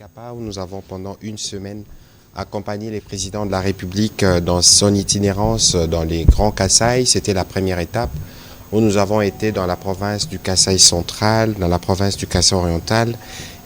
Chikapa, où nous avons pendant une semaine accompagné les présidents de la République dans son itinérance dans les Grands Kasaï. C'était la première étape où nous avons été dans la province du Kasaï central, dans la province du Kasaï oriental,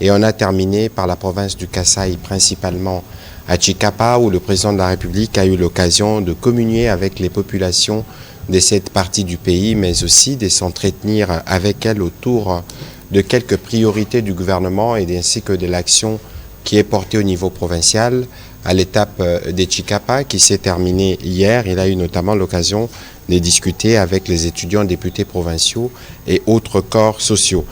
et on a terminé par la province du Kasaï, principalement à Chikapa, où le président de la République a eu l'occasion de communier avec les populations de cette partie du pays, mais aussi de s'entretenir avec elles autour de quelques priorités du gouvernement et ainsi que de l'action qui est portée au niveau provincial. À l'étape de Chikapa qui s'est terminée hier, il a eu notamment l'occasion de discuter avec les étudiants députés provinciaux et autres corps sociaux.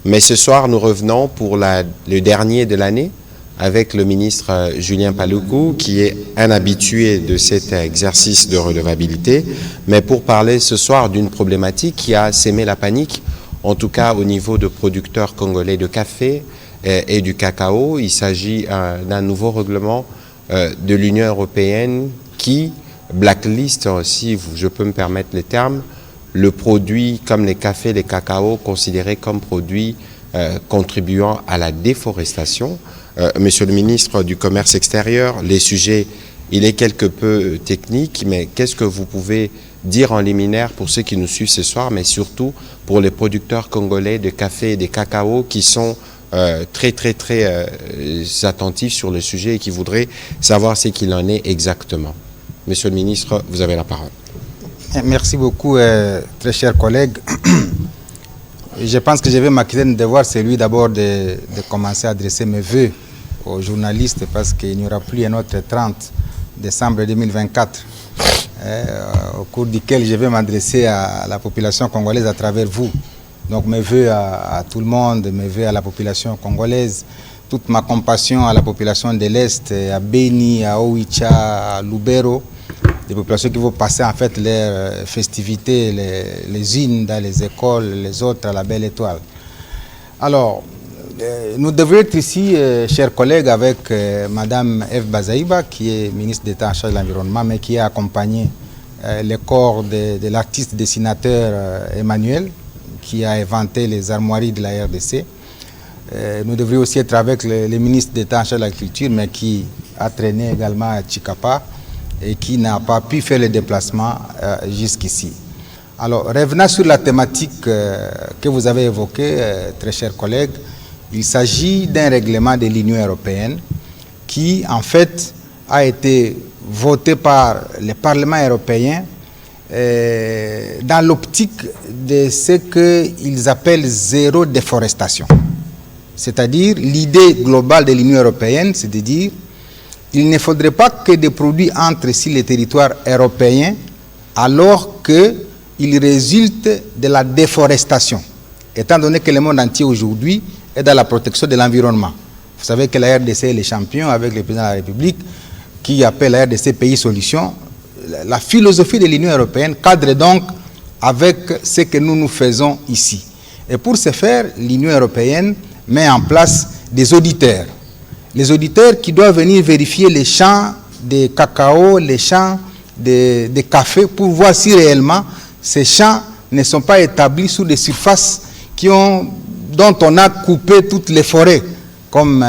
Mais ce soir, nous revenons pour le dernier de l'année avec le ministre Julien Paluku, qui est un habitué de cet exercice de redevabilité, mais pour parler ce soir d'une problématique qui a sémé la panique, en tout cas au niveau de producteurs congolais de café et du cacao. Il s'agit d'un nouveau règlement de l'Union européenne qui blacklist, si je peux me permettre les termes, le produit comme les cafés, les cacao considérés comme produits contribuant à la déforestation. Monsieur le ministre du Commerce extérieur, les sujets, il est quelque peu technique, mais qu'est-ce que vous pouvez dire en liminaire pour ceux qui nous suivent ce soir, mais surtout pour les producteurs congolais de café et de cacao qui sont très attentifs sur le sujet et qui voudraient savoir ce qu'il en est exactement. Monsieur le ministre, vous avez la parole. Merci beaucoup, très chers collègues. Je pense que je vais m'acquitter de devoir, c'est lui d'abord de commencer à adresser mes vœux aux journalistes parce qu'il n'y aura plus un autre 30 décembre 2024 au cours duquel je vais m'adresser à la population congolaise à travers vous. Donc mes vœux à tout le monde, mes vœux à la population congolaise, toute ma compassion à la population de l'Est, à Beni, à Oicha, à Lubero, des populations qui vont passer en fait leurs festivités, les unes dans les écoles, les autres à la Belle Étoile. Alors, nous devrions être ici, chers collègues, avec Madame Eve Bazaïba, qui est ministre d'État en charge de l'environnement, mais qui a accompagné le corps de l'artiste dessinateur Emmanuel, qui a inventé les armoiries de la RDC. Nous devrions aussi être avec le ministre d'État en charge de la culture, mais qui a traîné également à Chikapa et qui n'a pas pu faire le déplacement jusqu'ici. Alors, revenant sur la thématique que vous avez évoquée, très chers collègues, il s'agit d'un règlement de l'Union européenne qui, en fait, a été voté par le Parlement européen dans l'optique de ce qu'ils appellent zéro déforestation. C'est-à-dire, l'idée globale de l'Union européenne, c'est de dire il ne faudrait pas que des produits entrent sur les territoires européens alors qu'ils résultent de la déforestation. Étant donné que le monde entier aujourd'hui est dans la protection de l'environnement. Vous savez que la RDC est le champion avec le président de la République qui appelle la RDC pays solution. La philosophie de l'Union européenne cadre donc avec ce que nous faisons ici. Et pour ce faire, l'Union européenne met en place des auditeurs. Les auditeurs qui doivent venir vérifier les champs de cacao, les champs de café pour voir si réellement ces champs ne sont pas établis sur des surfaces dont on a coupé toutes les forêts, comme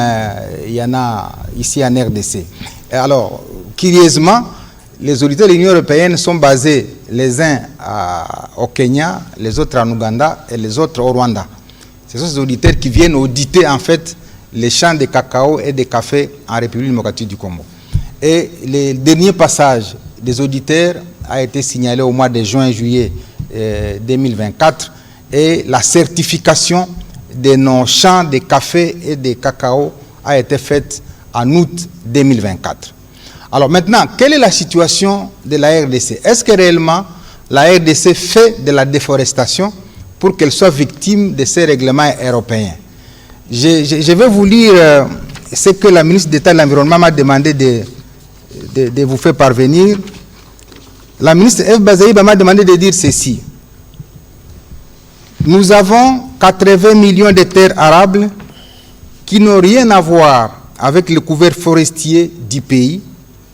il y en a ici en RDC. Et alors, curieusement, les auditeurs de l'Union européenne sont basés les uns au Kenya, les autres en Ouganda et les autres au Rwanda. Ce sont ces auditeurs qui viennent auditer en fait les champs de cacao et de café en République démocratique du Congo. Et le dernier passage des auditeurs a été signalé au mois de juin-juillet 2024 et la certification de nos champs de café et de cacao a été faite en août 2024. Alors maintenant, quelle est la situation de la RDC? Est-ce que réellement la RDC fait de la déforestation pour qu'elle soit victime de ces règlements européens? Je vais vous lire ce que la ministre d'État de l'Environnement m'a demandé de vous faire parvenir. La ministre Eve Bazaïba m'a demandé de dire ceci. Nous avons 80 millions de terres arables qui n'ont rien à voir avec le couvert forestier du pays,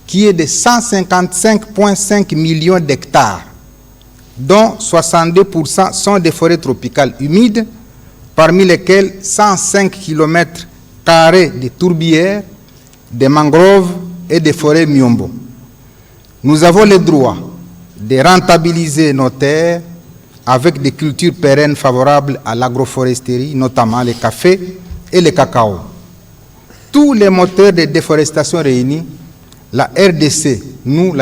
qui est de 155,5 millions d'hectares, dont 62% sont des forêts tropicales humides, parmi lesquelles 105 km carrés de tourbières, des mangroves et des forêts miombo. Nous avons le droit de rentabiliser nos terres avec des cultures pérennes favorables à l'agroforesterie, notamment le café et le cacao. Tous les moteurs de déforestation réunis, la RDC, nous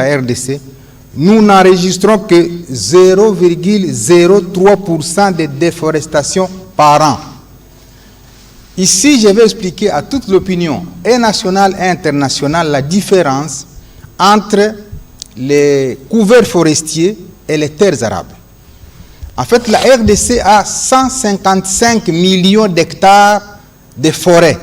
n'enregistrons que 0,03% de déforestation par an. Ici, je vais expliquer à toute l'opinion, et nationale et internationale, la différence entre les couverts forestiers et les terres arables. En fait, la RDC a 155 millions d'hectares de forêt.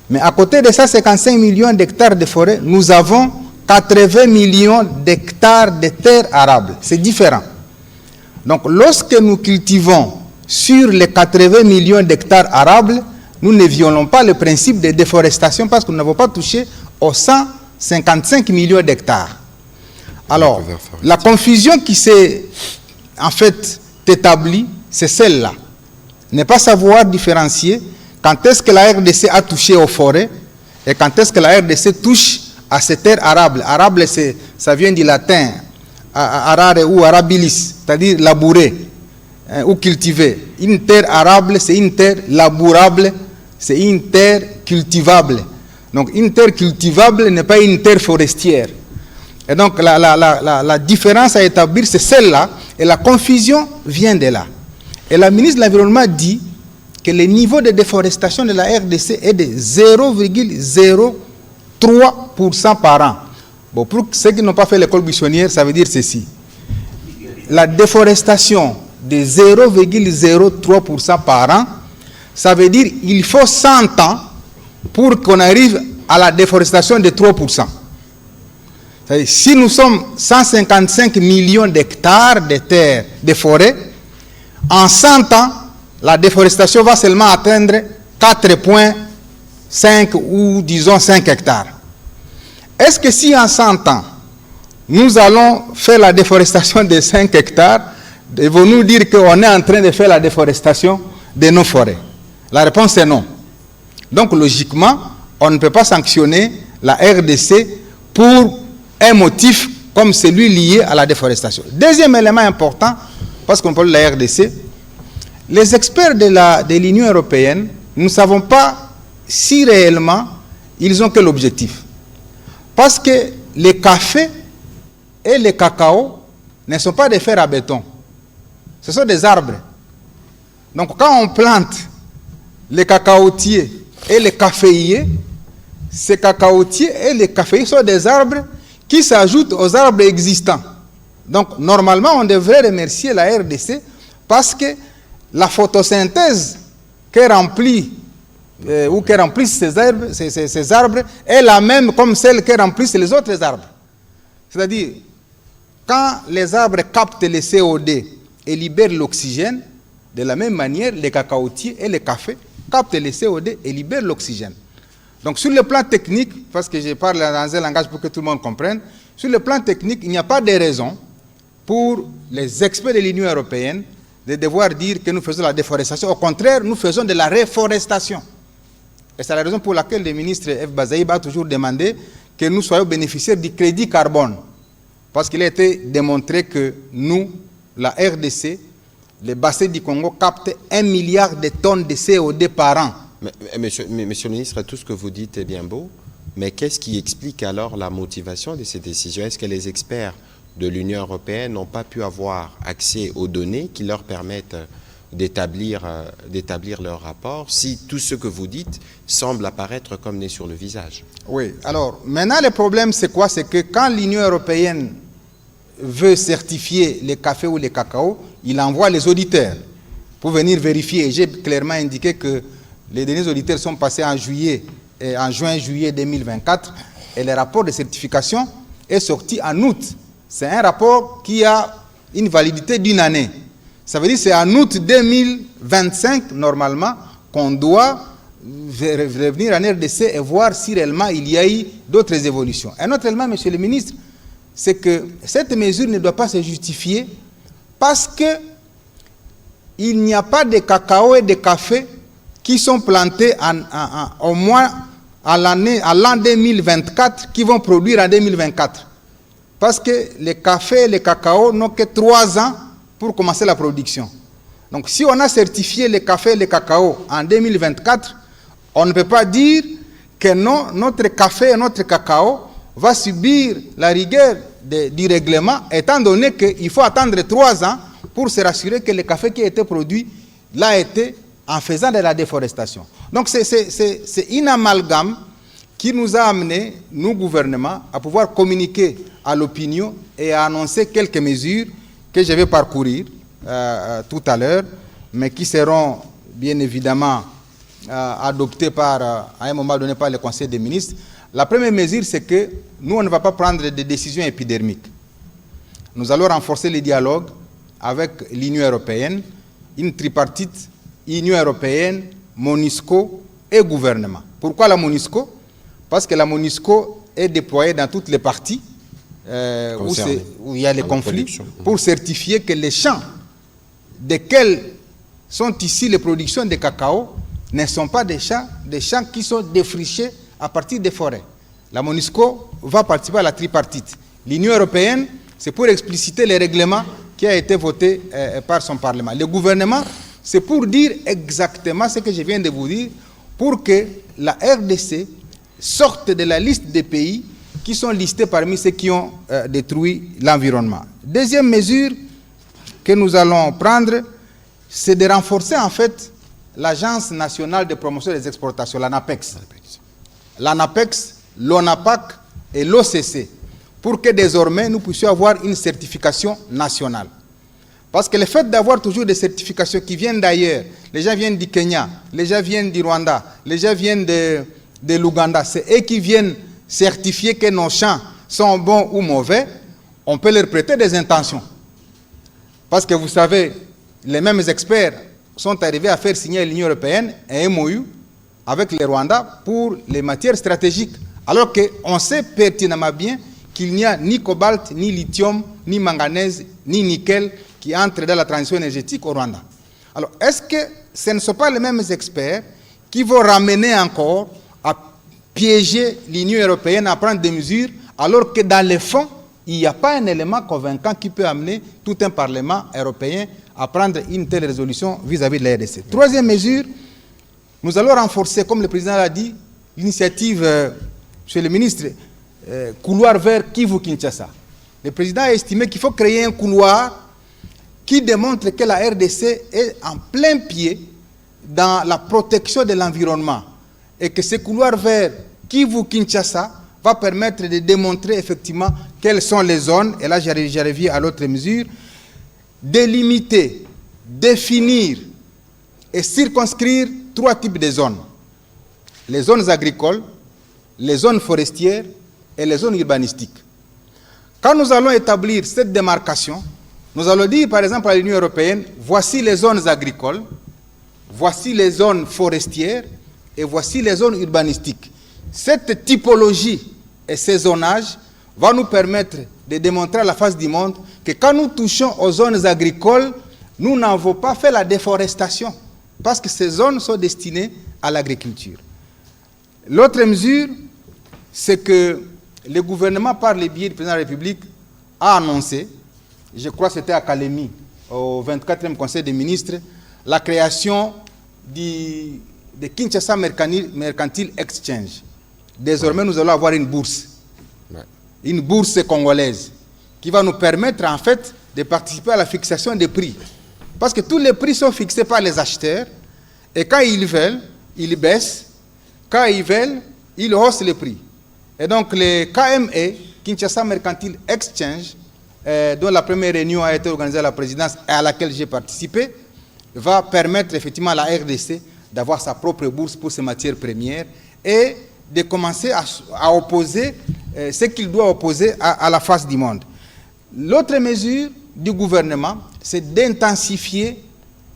Mais à côté de 155 millions d'hectares de forêt, nous avons 80 millions d'hectares de terres arables. C'est différent. Donc, lorsque nous cultivons sur les 80 millions d'hectares arables, nous ne violons pas le principe de déforestation parce que nous n'avons pas touché aux 155 millions d'hectares. Alors, la confusion qui s'est en fait établie, c'est celle-là. Ne pas savoir différencier quand est-ce que la RDC a touché aux forêts et quand est-ce que la RDC touche à ces terres arables. Arable, ça vient du latin, arare ou arabilis, c'est-à-dire labourer ou cultiver. Une terre arable, c'est une terre labourable, c'est une terre cultivable. Donc une terre cultivable n'est pas une terre forestière. Et donc la différence à établir, c'est celle-là, et la confusion vient de là. Et la ministre de l'Environnement dit que le niveau de déforestation de la RDC est de 0,03% par an. Bon, pour ceux qui n'ont pas fait l'école buissonnière, ça veut dire ceci. La déforestation de 0,03% par an, ça veut dire qu'il faut 100 ans pour qu'on arrive à la déforestation de 3%. C'est-à-dire, si nous sommes 155 millions d'hectares de terres, de forêts, en 100 ans, la déforestation va seulement atteindre 4,5 ou disons 5 hectares. Est-ce que si en 100 ans, nous allons faire la déforestation de 5 hectares, devons-nous dire qu'on est en train de faire la déforestation de nos forêts? La réponse est non. Donc logiquement, on ne peut pas sanctionner la RDC pour un motif comme celui lié à la déforestation. Deuxième élément important, parce qu'on parle de la RDC, les experts de l'Union européenne, nous ne savons pas si réellement ils ont quel objectif. Parce que les cafés et les cacao ne sont pas des fers à béton. Ce sont des arbres. Donc quand on plante les cacaotiers et les caféiers, ces cacaotiers et les caféiers sont des arbres qui s'ajoutent aux arbres existants. Donc normalement, on devrait remercier la RDC parce que la photosynthèse qu'elle remplit ou qu'elle remplissent ces arbres est la même comme celle qu'elle remplissent les autres arbres. C'est-à-dire, quand les arbres captent le CO2 et libèrent l'oxygène, de la même manière, les cacaotiers et les cafés captent le CO2 et libèrent l'oxygène. Donc sur le plan technique, parce que je parle dans un langage pour que tout le monde comprenne, sur le plan technique, il n'y a pas de raison pour les experts de l'Union européenne de devoir dire que nous faisons la déforestation. Au contraire, nous faisons de la réforestation. Et c'est la raison pour laquelle le ministre F. Bazaïba a toujours demandé que nous soyons bénéficiaires du crédit carbone. Parce qu'il a été démontré que nous, la RDC, les bassins du Congo captent 1 milliard de tonnes de CO2 par an. Monsieur le ministre, tout ce que vous dites est bien beau, mais qu'est-ce qui explique alors la motivation de ces décisions? Est-ce que les experts de l'Union européenne n'ont pas pu avoir accès aux données qui leur permettent d'établir leur rapport, si tout ce que vous dites semble apparaître comme né sur le visage? Oui, alors maintenant le problème c'est quoi? C'est que quand l'Union européenne veut certifier les cafés ou les cacao, il envoie les auditeurs pour venir vérifier. Et j'ai clairement indiqué que les derniers auditeurs sont passés en juin-juillet 2024 et le rapport de certification est sorti en août. C'est un rapport qui a une validité d'une année. Ça veut dire que c'est en août 2025, normalement, qu'on doit revenir en RDC et voir si réellement il y a eu d'autres évolutions. Un autre élément, monsieur le ministre, c'est que cette mesure ne doit pas se justifier parce qu'il n'y a pas de cacao et de café qui qui sont plantés au moins à l'an 2024, qui vont produire en 2024. Parce que les cafés et les cacao n'ont que 3 ans pour commencer la production. Donc si on a certifié les cafés et les cacao en 2024, on ne peut pas dire que non, notre café et notre cacao va subir la rigueur du règlement, étant donné qu'il faut attendre 3 ans pour se rassurer que le café qui a été produit l'a été en faisant de la déforestation. Donc c'est une amalgame qui nous a amené, nous gouvernements, à pouvoir communiquer à l'opinion et à annoncer quelques mesures que je vais parcourir tout à l'heure, mais qui seront bien évidemment adoptées à un moment donné par le Conseil des ministres. La première mesure, c'est que nous, on ne va pas prendre des décisions épidermiques. Nous allons renforcer le dialogue avec l'Union européenne, une tripartite, Union européenne, MONUSCO et gouvernement. Pourquoi la MONUSCO? Parce que la MONUSCO est déployée dans toutes les parties où il y a les conflits, pour certifier que les champs desquels sont ici les productions de cacao ne sont pas des champs qui sont défrichés à partir des forêts. La MONUSCO va participer à la tripartite. L'Union européenne, c'est pour expliciter les règlements qui a été voté par son Parlement. Le gouvernement, c'est pour dire exactement ce que je viens de vous dire, pour que la RDC sorte de la liste des pays qui sont listés parmi ceux qui ont détruit l'environnement. Deuxième mesure que nous allons prendre, c'est de renforcer en fait l'Agence nationale de promotion des exportations, l'ANAPEX. L'ANAPEX, l'ONAPAC et l'OCC, pour que désormais nous puissions avoir une certification nationale. Parce que le fait d'avoir toujours des certifications qui viennent d'ailleurs, les gens viennent du Kenya, les gens viennent du Rwanda, les gens viennent de l'Ouganda, c'est eux qui viennent certifier que nos champs sont bons ou mauvais, on peut leur prêter des intentions. Parce que vous savez, les mêmes experts sont arrivés à faire signer à l'Union européenne un MOU avec le Rwanda pour les matières stratégiques, alors qu'on sait pertinemment bien qu'il n'y a ni cobalt, ni lithium, ni manganèse, ni nickel qui entrent dans la transition énergétique au Rwanda. Alors, est-ce que ce ne sont pas les mêmes experts qui vont ramener encore à piéger l'Union européenne à prendre des mesures, alors que dans les fonds, il n'y a pas un élément convaincant qui peut amener tout un Parlement européen à prendre une telle résolution vis-à-vis de la RDC. Troisième mesure, nous allons renforcer, comme le président l'a dit, l'initiative, monsieur le ministre, couloir vers Kivu-Kinshasa. Le président a estimé qu'il faut créer un couloir qui démontre que la RDC est en plein pied dans la protection de l'environnement et que ce couloir vers Kivu-Kinshasa va permettre de démontrer effectivement quelles sont les zones, et là j'arrive à l'autre mesure, délimiter, définir et circonscrire 3 types de zones. Les zones agricoles, les zones forestières et les zones urbanistiques. Quand nous allons établir cette démarcation, nous allons dire par exemple à l'Union européenne, voici les zones agricoles, voici les zones forestières et voici les zones urbanistiques. Cette typologie et ce zonage va nous permettre de démontrer à la face du monde que quand nous touchons aux zones agricoles, nous n'avons pas fait la déforestation, parce que ces zones sont destinées à l'agriculture. L'autre mesure, c'est que le gouvernement, par le biais du président de la République, a annoncé, je crois que c'était à Kalemi, au 24e Conseil des ministres, la création de Kinshasa Mercantile Exchange. Désormais, nous allons avoir une bourse congolaise, qui va nous permettre en fait de participer à la fixation des prix. Parce que tous les prix sont fixés par les acheteurs, et quand ils veulent, ils baissent, quand ils veulent, ils haussent les prix. Et donc le KME, Kinshasa Mercantile Exchange, dont la première réunion a été organisée à la présidence et à laquelle j'ai participé, va permettre effectivement à la RDC d'avoir sa propre bourse pour ses matières premières et de commencer à opposer ce qu'il doit opposer à la face du monde. L'autre mesure du gouvernement, c'est d'intensifier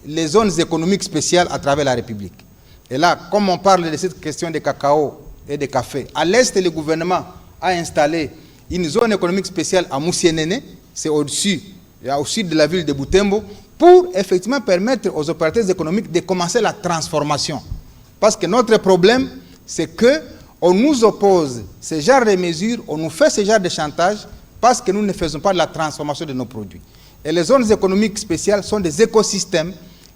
les zones économiques spéciales à travers la République. Et là, comme on parle de cette question de cacao et de café, à l'est, le gouvernement a installé une zone économique spéciale à Moussienene, c'est au sud de la ville de Butembo, pour effectivement permettre aux opérateurs économiques de commencer la transformation. Parce que notre problème, c'est qu'on nous oppose ce genre de mesures, on nous fait ce genre de chantage parce que nous ne faisons pas de la transformation de nos produits. Et les zones économiques spéciales sont des écosystèmes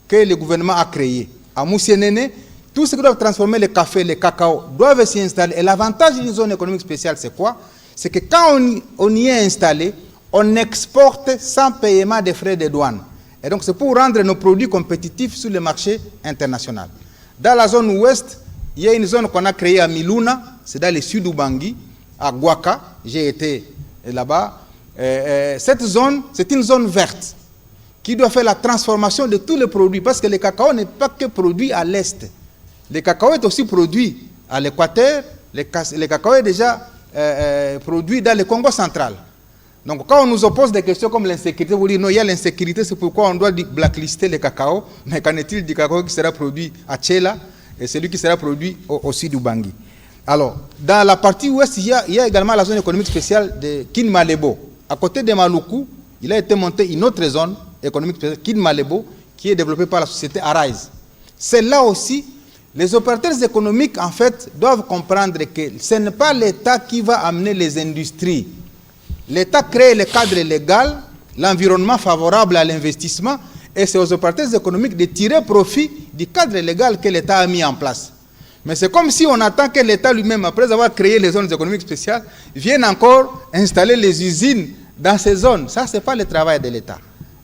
que le gouvernement a créés. À Moussienene, tout ce qui doit transformer le café, le cacao, doivent s'y installer. Et l'avantage d'une zone économique spéciale, c'est quoi? C'est que quand on y est installé, on exporte sans paiement des frais de douane. Et donc c'est pour rendre nos produits compétitifs sur le marché international. Dans la zone ouest, il y a une zone qu'on a créée à Miluna, c'est dans le sud d'Ubangi, à Guaka, j'ai été là-bas. Cette zone, c'est une zone verte qui doit faire la transformation de tous les produits, parce que le cacao n'est pas que produit à l'est. Le cacao est aussi produit à l'équateur, le cacao est déjà produit dans le Congo central. Donc quand on nous oppose des questions comme l'insécurité, vous dites non, il y a l'insécurité, c'est pourquoi on doit blacklister le cacao, mais qu'en est-il du cacao qui sera produit à Tchela et celui qui sera produit au sud du Bangui? Alors, dans la partie ouest, il y a également la zone économique spéciale de Kinmalebo. À côté de Maluku, il a été monté une autre zone économique spéciale, Kinmalebo, qui est développée par la société Arise. C'est là aussi, les opérateurs économiques, en fait, doivent comprendre que ce n'est pas l'État qui va amener les industries. L'État crée le cadre légal, l'environnement favorable à l'investissement, et c'est aux opérateurs économiques de tirer profit du cadre légal que l'État a mis en place. Mais c'est comme si on attend que l'État lui-même, après avoir créé les zones économiques spéciales, vienne encore installer les usines dans ces zones. Ça, ce n'est pas le travail de l'État.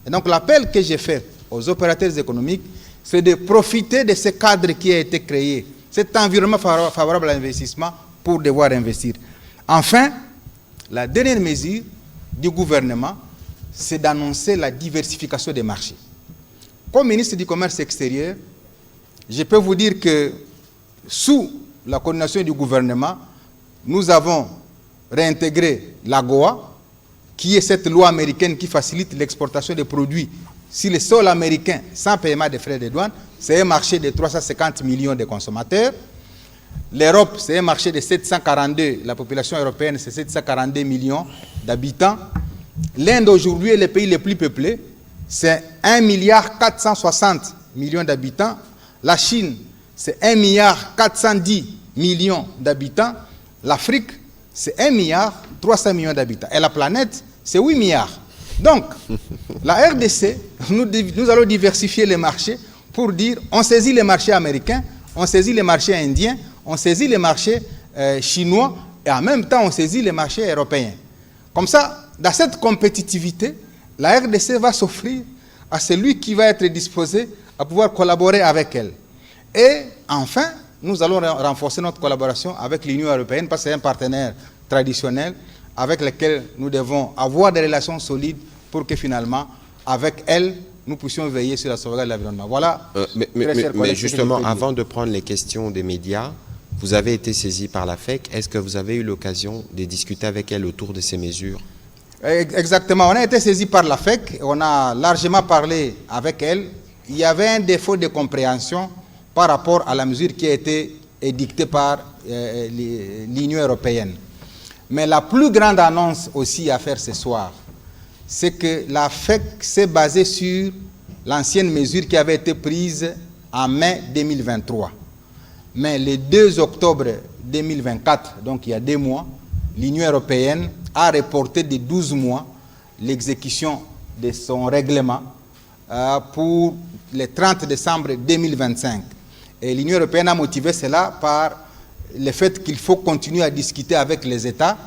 Et donc l'appel que j'ai fait aux opérateurs économiques, c'est de profiter de ce cadre qui a été créé, cet environnement favorable à l'investissement pour devoir investir. Enfin, la dernière mesure du gouvernement, c'est d'annoncer la diversification des marchés. Comme ministre du Commerce extérieur, je peux vous dire que sous la coordination du gouvernement, nous avons réintégré l'AGOA, qui est cette loi américaine qui facilite l'exportation des produits sur le sol américain sans paiement de frais de douane. C'est un marché de 350 millions de consommateurs. L'Europe, c'est un marché de 742, la population européenne, c'est 742 millions d'habitants. L'Inde, aujourd'hui, est le pays le plus peuplé, c'est 1,460 milliard d'habitants. La Chine, c'est 1,410 milliard d'habitants. L'Afrique, c'est 1,300 milliard d'habitants. Et la planète, c'est 8 milliards. Donc, la RDC, nous allons diversifier les marchés pour dire, on saisit les marchés américains, on saisit les marchés indiens, on saisit les marchés chinois, et en même temps, on saisit les marchés européens. Comme ça, dans cette compétitivité, la RDC va s'offrir à celui qui va être disposé à pouvoir collaborer avec elle. Et enfin, nous allons renforcer notre collaboration avec l'Union européenne, parce que c'est un partenaire traditionnel avec lequel nous devons avoir des relations solides pour que finalement, avec elle, nous puissions veiller sur la sauvegarde de l'environnement. Voilà. Mais justement, avant de prendre les questions des médias, vous avez été saisi par la FEC. Est-ce que vous avez eu l'occasion de discuter avec elle autour de ces mesures? Exactement. On a été saisi par la FEC. On a largement parlé avec elle. Il y avait un défaut de compréhension par rapport à la mesure qui a été édictée par l'Union européenne. Mais la plus grande annonce aussi à faire ce soir, c'est que la FEC s'est basée sur l'ancienne mesure qui avait été prise en mai 2023. Mais le 2 octobre 2024, donc il y a 2 mois, l'Union européenne a reporté de 12 mois l'exécution de son règlement pour le 30 décembre 2025. Et l'Union européenne a motivé cela par le fait qu'il faut continuer à discuter avec les États,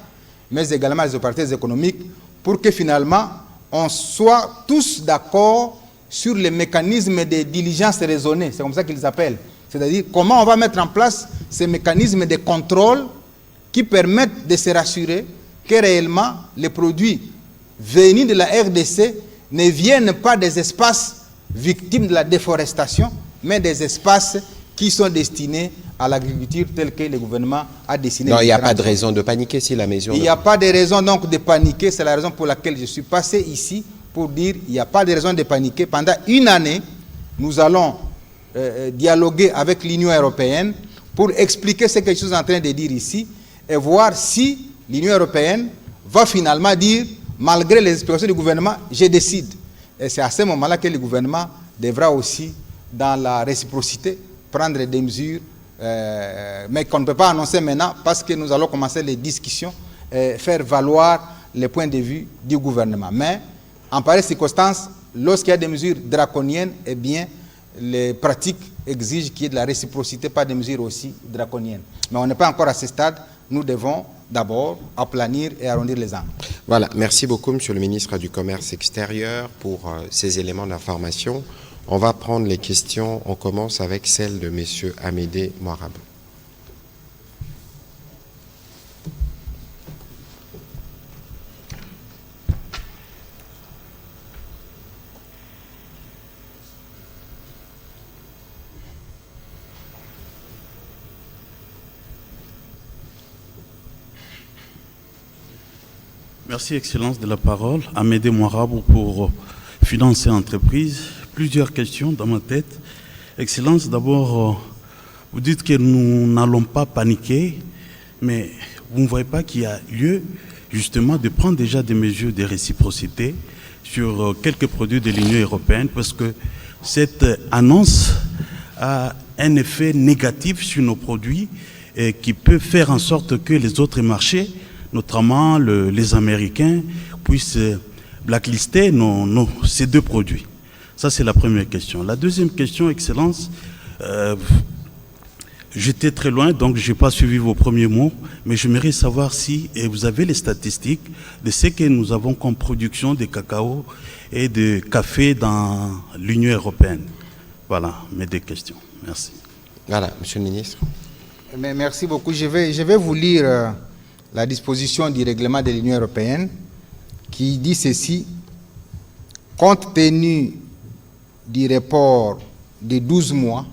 mais également les opérateurs économiques, pour que finalement, on soit tous d'accord sur les mécanismes de diligence raisonnée, c'est comme ça qu'ils appellent. C'est-à-dire comment on va mettre en place ces mécanismes de contrôle qui permettent de se rassurer que réellement les produits venus de la RDC ne viennent pas des espaces victimes de la déforestation, mais des espaces qui sont destinés à l'agriculture telle que le gouvernement a dessiné. Non, il n'y a pas de raison de paniquer si la mesure... Il n'y a pas de raison donc de paniquer, c'est la raison pour laquelle je suis passé ici pour dire qu'il n'y a pas de raison de paniquer. Pendant une année, nous allons dialoguer avec l'Union européenne pour expliquer ce que je suis en train de dire ici et voir si l'Union européenne va finalement dire, malgré les explications du gouvernement, je décide. Et c'est à ce moment-là que le gouvernement devra aussi, dans la réciprocité, prendre des mesures mais qu'on ne peut pas annoncer maintenant parce que nous allons commencer les discussions et faire valoir les points de vue du gouvernement. Mais en pareille circonstance, lorsqu'il y a des mesures draconiennes, eh bien, les pratiques exigent qu'il y ait de la réciprocité, pas des mesures aussi draconiennes. Mais on n'est pas encore à ce stade. Nous devons d'abord aplanir et arrondir les angles. Voilà, merci beaucoup, Monsieur le ministre du Commerce extérieur, pour ces éléments d'information. On va prendre les questions. On commence avec celle de Monsieur Amédée Moirab. Merci, Excellence, de la parole. Amédée Moirab pour Finances et Entreprises. Plusieurs questions dans ma tête. Excellence, d'abord, vous dites que nous n'allons pas paniquer, mais vous ne voyez pas qu'il y a lieu justement de prendre déjà des mesures de réciprocité sur quelques produits de l'Union européenne, parce que cette annonce a un effet négatif sur nos produits et qui peut faire en sorte que les autres marchés, notamment les Américains, puissent blacklister ces deux produits. Ça, c'est la première question. La deuxième question, Excellence, j'étais très loin, donc je n'ai pas suivi vos premiers mots, mais j'aimerais savoir si vous avez les statistiques de ce que nous avons comme production de cacao et de café dans l'Union européenne. Voilà mes deux questions. Merci. Voilà, Monsieur le ministre. Mais merci beaucoup. Je vais vous lire la disposition du règlement de l'Union européenne qui dit ceci: compte tenu du report de 12 mois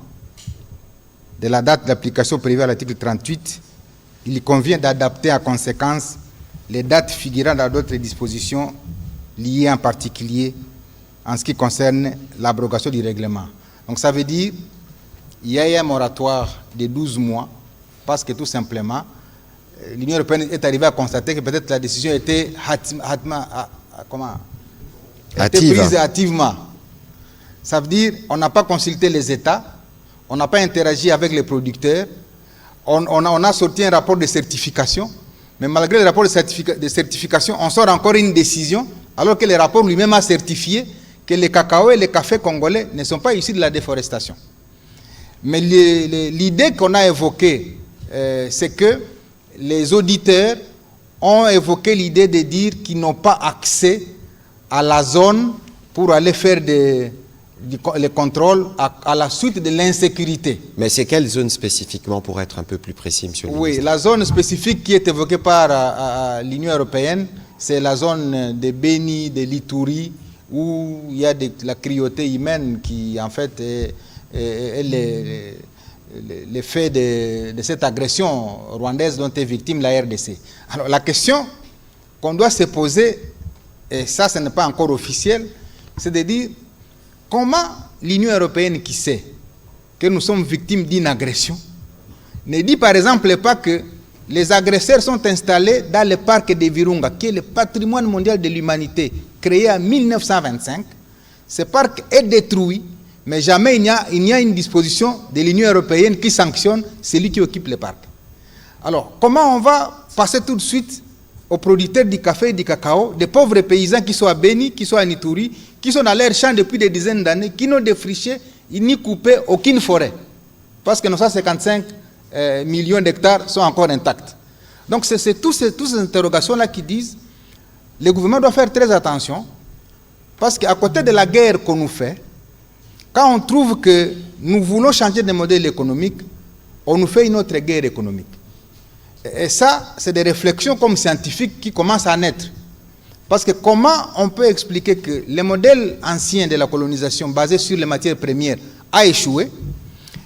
de la date d'application prévue à l'article 38, il convient d'adapter en conséquence les dates figurant dans d'autres dispositions liées en particulier en ce qui concerne l'abrogation du règlement. Donc ça veut dire qu'il y a un moratoire de 12 mois parce que tout simplement l'Union européenne est arrivée à constater que peut-être la décision était prise hâtivement. Ça veut dire qu'on n'a pas consulté les États, on n'a pas interagi avec les producteurs, on a sorti un rapport de certification, mais malgré le rapport de certification, on sort encore une décision, alors que le rapport lui-même a certifié que les cacao et les cafés congolais ne sont pas issus de la déforestation. Mais l'idée qu'on a évoquée, c'est que les auditeurs ont évoqué l'idée de dire qu'ils n'ont pas accès à la zone pour aller faire les contrôles à la suite de l'insécurité. Mais c'est quelle zone spécifiquement, pour être un peu plus précis, Monsieur le ministre? Oui, la zone spécifique qui est évoquée par l'Union européenne, c'est la zone de Beni, de l'Ituri, où il y a la cruauté humaine qui, en fait, est l'effet de cette agression rwandaise dont est victime la RDC. Alors, la question qu'on doit se poser, et ça, ce n'est pas encore officiel, c'est de dire comment l'Union européenne, qui sait que nous sommes victimes d'une agression, ne dit par exemple pas que les agresseurs sont installés dans le parc de Virunga, qui est le patrimoine mondial de l'humanité, créé en 1925. Ce parc est détruit, mais jamais il n'y a une disposition de l'Union européenne qui sanctionne celui qui occupe le parc. Alors, comment on va passer tout de suite aux producteurs du café et du cacao, des pauvres paysans qui sont à Beni, qui sont à Ituri, qui sont dans leurs champs depuis des dizaines d'années, qui n'ont défriché ni coupé aucune forêt, parce que nos 155 millions d'hectares sont encore intacts. Donc, c'est toutes ces interrogations-là qui disent que le gouvernement doit faire très attention, parce qu'à côté de la guerre qu'on nous fait, quand on trouve que nous voulons changer de modèle économique, on nous fait une autre guerre économique. Et ça, c'est des réflexions comme scientifiques qui commencent à naître. Parce que comment on peut expliquer que le modèle ancien de la colonisation basé sur les matières premières a échoué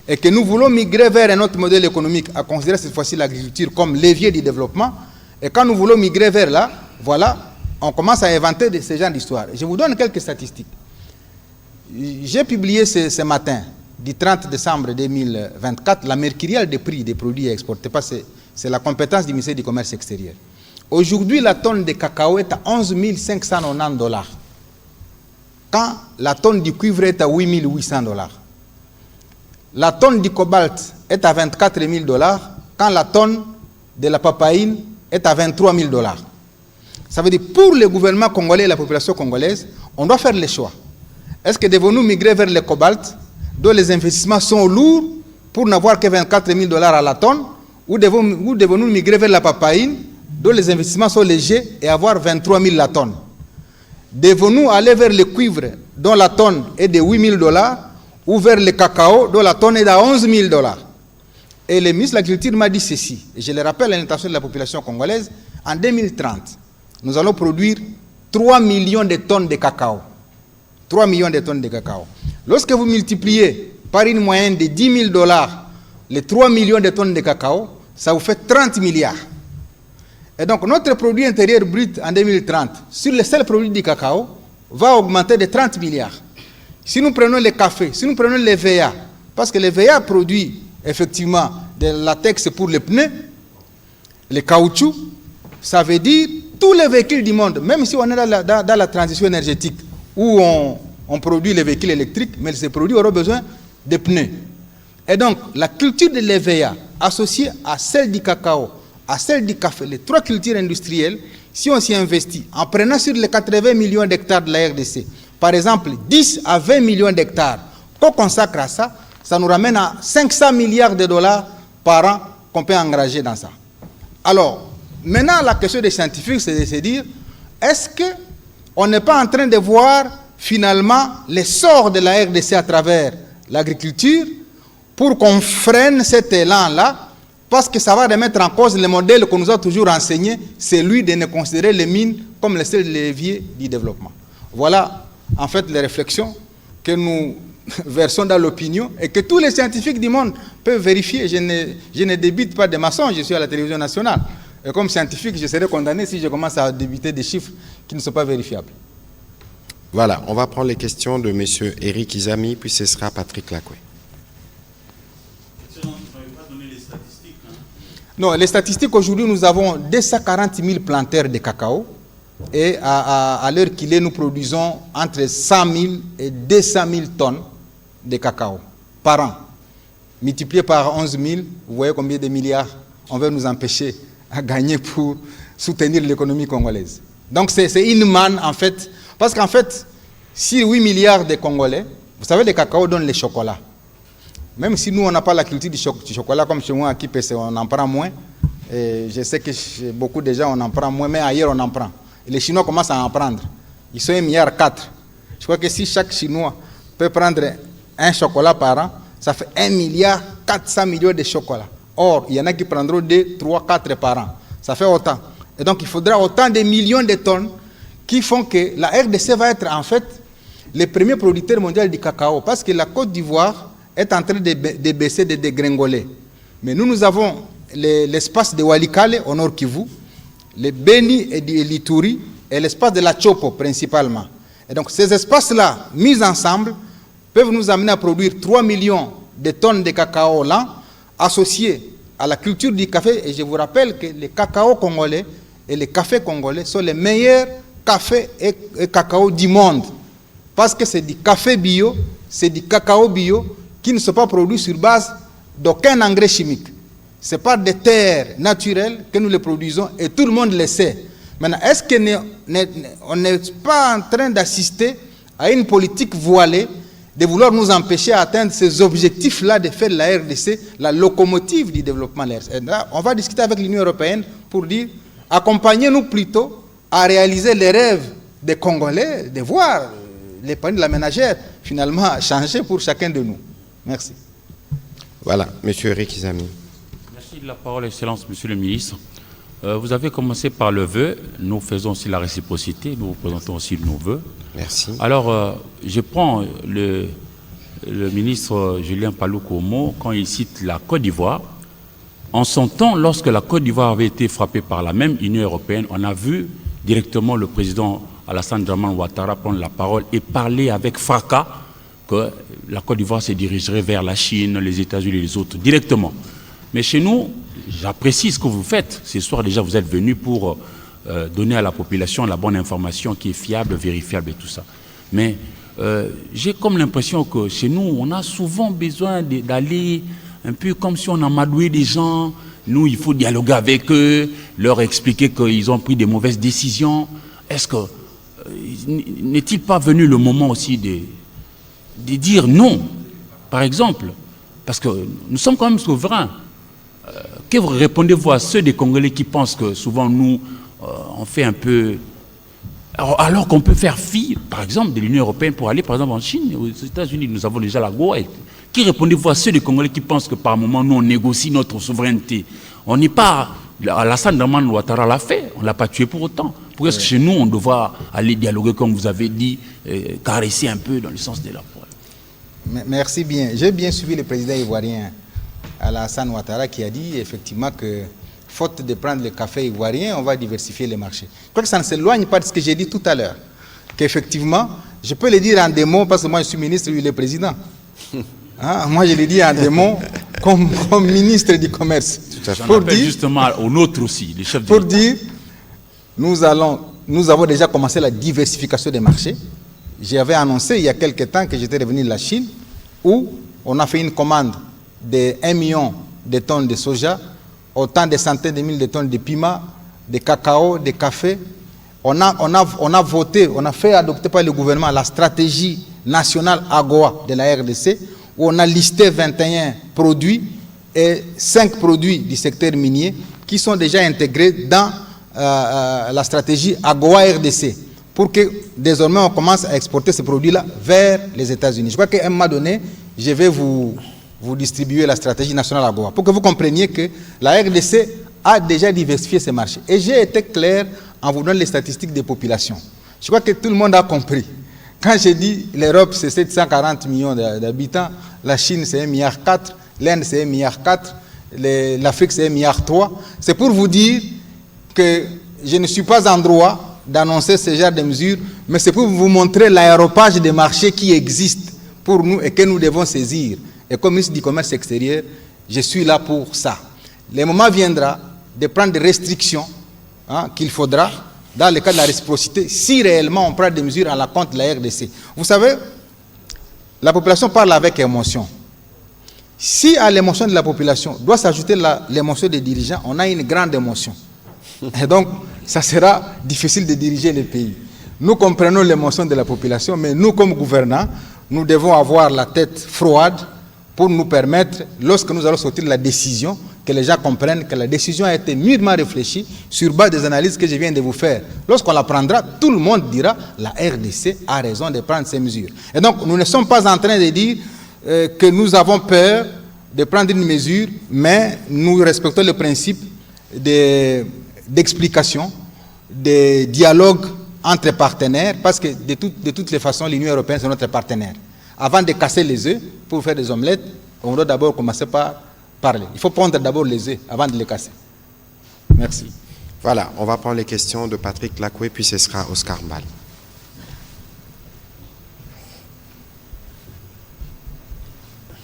et que nous voulons migrer vers un autre modèle économique, à considérer cette fois-ci l'agriculture comme levier du développement, et quand nous voulons migrer vers là, voilà, on commence à inventer ce genre d'histoire. Je vous donne quelques statistiques. J'ai publié ce matin, du 30 décembre 2024, la mercuriale des prix des produits exportés. C'est la compétence du ministère du Commerce extérieur. Aujourd'hui, la tonne de cacao est à 11 590 $, quand la tonne du cuivre est à 8 800 $. La tonne du cobalt est à 24 000 $, quand la tonne de la papaïne est à 23 000 $. Ça veut dire pour le gouvernement congolais et la population congolaise, on doit faire les choix. Est-ce que devons-nous migrer vers le cobalt, dont les investissements sont lourds, pour n'avoir que 24 000 $ à la tonne, ou devons-nous migrer vers la papaïne, dont les investissements sont légers, et avoir 23 000 $ la tonne? Devons-nous aller vers le cuivre, dont la tonne est de 8 000 $, ou vers le cacao, dont la tonne est à 11 000 $? Et le ministre de l'Agriculture m'a dit ceci, et je le rappelle à l'intention de la population congolaise, en 2030, nous allons produire 3 millions de tonnes de cacao. 3 millions de tonnes de cacao. Lorsque vous multipliez par une moyenne de 10 000 $ les 3 millions de tonnes de cacao, ça vous fait 30 milliards. Et donc notre produit intérieur brut en 2030, sur les seuls produits du cacao, va augmenter de 30 milliards. Si nous prenons le café, si nous prenons les VA, parce que les VA produit effectivement de latex pour les pneus, les caoutchoucs, ça veut dire tous les véhicules du monde, même si on est dans la transition énergétique, où on produit les véhicules électriques, mais ces produits auront besoin de pneus. Et donc, la culture de l'EVA, associée à celle du cacao, à celle du café, les trois cultures industrielles, si on s'y investit, en prenant sur les 80 millions d'hectares de la RDC, par exemple, 10 à 20 millions d'hectares, qu'on consacre à ça, ça nous ramène à 500 milliards de $ par an qu'on peut engager dans ça. Alors, maintenant, la question des scientifiques, c'est de se dire, est-ce qu'on n'est pas en train de voir finalement l'essor de la RDC à travers l'agriculture pour qu'on freine cet élan-là, parce que ça va remettre en cause le modèle qu'on nous a toujours enseigné, celui de ne considérer les mines comme le seul levier du développement. Voilà, en fait, les réflexions que nous versons dans l'opinion et que tous les scientifiques du monde peuvent vérifier. Je ne débite pas de mensonges, je suis à la télévision nationale. Et comme scientifique, je serai condamné si je commence à débiter des chiffres qui ne sont pas vérifiables. Voilà, on va prendre les questions de M. Eric Izami, puis ce sera Patrick Lacoué. Excellent, vous n'avez pas donné les statistiques. Non, les statistiques, aujourd'hui, nous avons 240 000 planteurs de cacao. Et à l'heure qu'il est, nous produisons entre 100 000 et 200 000 tonnes de cacao par an. Multiplié par 11 000, vous voyez combien de milliards on veut nous empêcher à gagner pour soutenir l'économie congolaise. Donc c'est une manne, en fait. Parce qu'en fait, si 8 milliards de Congolais, vous savez, le cacao donne le chocolat. Même si nous, on n'a pas la culture du chocolat, comme chez moi, à Kipese, on en prend moins. Et je sais que chez beaucoup de gens, on en prend moins, mais ailleurs, on en prend. Et les Chinois commencent à en prendre. Ils sont 1,4 milliard. Je crois que si chaque Chinois peut prendre un chocolat par an, ça fait 1,4 milliard de chocolat. Or, il y en a qui prendront 2, 3, 4 par an. Ça fait autant. Et donc, il faudra autant de millions de tonnes qui font que la RDC va être en fait le premier producteur mondial du cacao. Parce que la Côte d'Ivoire est en train de baisser, de dégringoler. Mais nous avons l'espace de Walikale au nord Kivu, le Beni et l'Ituri et l'espace de la Chopo principalement. Et donc ces espaces-là, mis ensemble, peuvent nous amener à produire 3 millions de tonnes de cacao l'an, associés à la culture du café. Et je vous rappelle que les cacao congolais et les cafés congolais sont les meilleurs cafés et cacao du monde. Parce que c'est du café bio, c'est du cacao bio qui ne sont pas produits sur base d'aucun engrais chimique. C'est par des terres naturelles que nous les produisons et tout le monde le sait. Maintenant, est-ce qu'on n'est pas en train d'assister à une politique voilée de vouloir nous empêcher d'atteindre ces objectifs-là de faire de la RDC la locomotive du développement de la RDC? Et là, on va discuter avec l'Union européenne pour dire accompagnez-nous plutôt à réaliser les rêves des Congolais, de voir les paniers de la ménagère finalement changer pour chacun de nous. Merci. Voilà, M. Eric Izami. Merci de la parole, Excellence, Monsieur le Ministre. Vous avez commencé par le vœu, nous faisons aussi la réciprocité, nous vous présentons aussi nos vœux. Merci. Alors, je prends le ministre Julien Paluku au mot quand il cite la Côte d'Ivoire. En son temps, lorsque la Côte d'Ivoire avait été frappée par la même Union européenne, on a vu directement le président Alassane Dramane Ouattara prendre la parole et parler avec fracas que la Côte d'Ivoire se dirigerait vers la Chine, les États-Unis et les autres, directement. Mais chez nous, j'apprécie ce que vous faites. Ce soir, déjà, vous êtes venus pour donner à la population la bonne information qui est fiable, vérifiable et tout ça. Mais j'ai comme l'impression que chez nous, on a souvent besoin d'aller un peu comme si on amadouait des gens. Nous, il faut dialoguer avec eux, leur expliquer qu'ils ont pris des mauvaises décisions. Est-ce que n'est-il pas venu le moment aussi de dire non, par exemple, parce que nous sommes quand même souverains. Que répondez-vous à ceux des Congolais qui pensent que souvent nous, on fait un peu... Alors qu'on peut faire fi, par exemple, de l'Union européenne pour aller, par exemple, en Chine, aux États-Unis, nous avons déjà la GOA. Qui répondez-vous à ceux des Congolais qui pensent que par moment, nous, on négocie notre souveraineté? On n'est pas... Alassane Dramane Ouattara l'a fait, on ne l'a pas tué pour autant. Pourquoi est-ce que chez nous, on doit aller dialoguer, comme vous avez dit, caresser un peu dans le sens de la parole? Merci bien. J'ai bien suivi le président ivoirien Alassane Ouattara qui a dit effectivement que, faute de prendre le café ivoirien, on va diversifier les marchés. Je crois que ça ne s'éloigne pas de ce que j'ai dit tout à l'heure. Qu'effectivement, je peux le dire en des mots, parce que moi je suis ministre, lui il est président. Hein? Moi je le dis en des mots comme ministre du commerce. Pour dire, justement au nôtre aussi, les chefs pour dire, nous avons déjà commencé la diversification des marchés. J'avais annoncé il y a quelque temps que j'étais revenu de la Chine, où on a fait une commande de 1 million de tonnes de soja, autant de centaines de milliers de tonnes de piment, de cacao, de café. On a voté, on a fait adopter par le gouvernement la stratégie nationale AGOA de la RDC, où on a listé 21 produits et 5 produits du secteur minier qui sont déjà intégrés dans la stratégie AGOA RDC, pour que désormais on commence à exporter ces produits-là vers les États-Unis. Je crois qu'à un moment donné, je vais vous distribuer la stratégie nationale AGOA, pour que vous compreniez que la RDC a déjà diversifié ses marchés. Et j'ai été clair en vous donnant les statistiques des populations. Je crois que tout le monde a compris. Quand j'ai dit l'Europe c'est 740 millions d'habitants, la Chine c'est 1,4 milliard, l'Inde c'est 1,4 milliard, l'Afrique c'est 1,3 milliard, c'est pour vous dire que je ne suis pas en droit d'annoncer ce genre de mesures, mais c'est pour vous montrer l'aéropage des marchés qui existe pour nous et que nous devons saisir. Et comme ministre du Commerce extérieur, je suis là pour ça. Le moment viendra de prendre des restrictions qu'il faudra dans le cas de la réciprocité, si réellement on prend des mesures à la compte de la RDC. Vous savez, la population parle avec émotion. Si à l'émotion de la population doit s'ajouter l'émotion des dirigeants, on a une grande émotion. Et donc, ça sera difficile de diriger le pays. Nous comprenons l'émotion de la population, mais nous, comme gouvernants, nous devons avoir la tête froide pour nous permettre, lorsque nous allons sortir la décision, que les gens comprennent que la décision a été mûrement réfléchie sur base des analyses que je viens de vous faire. Lorsqu'on la prendra, tout le monde dira la RDC a raison de prendre ces mesures. Et donc, nous ne sommes pas en train de dire que nous avons peur de prendre une mesure, mais nous respectons le principe d'explication, de dialogue entre partenaires, parce que de toutes les façons, l'Union européenne, c'est notre partenaire. Avant de casser les œufs, pour faire des omelettes, on doit d'abord commencer par parler. Il faut prendre d'abord les œufs avant de les casser. Merci. Voilà, on va prendre les questions de Patrick Lacoué, puis ce sera Oscar Mbal.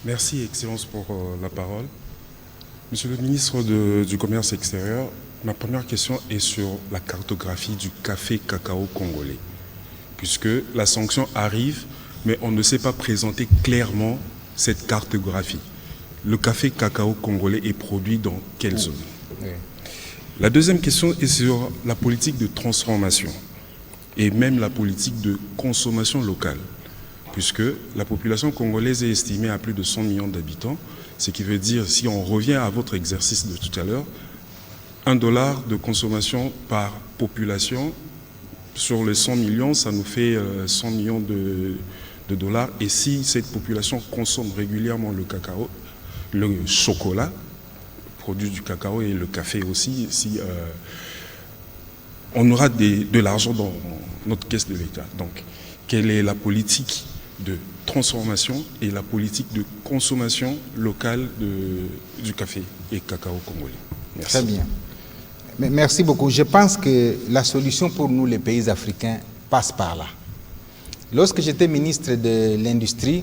Merci, Excellence, pour la parole. Monsieur le ministre du Commerce extérieur, ma première question est sur la cartographie du café cacao congolais. Puisque la sanction arrive, mais on ne sait pas présenter clairement cette cartographie. Le café cacao congolais est produit dans quelle zone? Oui. La deuxième question est sur la politique de transformation et même la politique de consommation locale, puisque la population congolaise est estimée à plus de 100 millions d'habitants, ce qui veut dire, si on revient à votre exercice de tout à l'heure, $1 de consommation par population sur les 100 millions, ça nous fait 100 millions de dollars. Et si cette population consomme régulièrement le cacao, le chocolat, produit du cacao et le café aussi, si on aura de l'argent dans notre caisse de l'État. Donc, quelle est la politique de transformation et la politique de consommation locale du café et cacao congolais? Merci. Très bien. Merci beaucoup. Je pense que la solution pour nous, les pays africains, passe par là. Lorsque j'étais ministre de l'Industrie,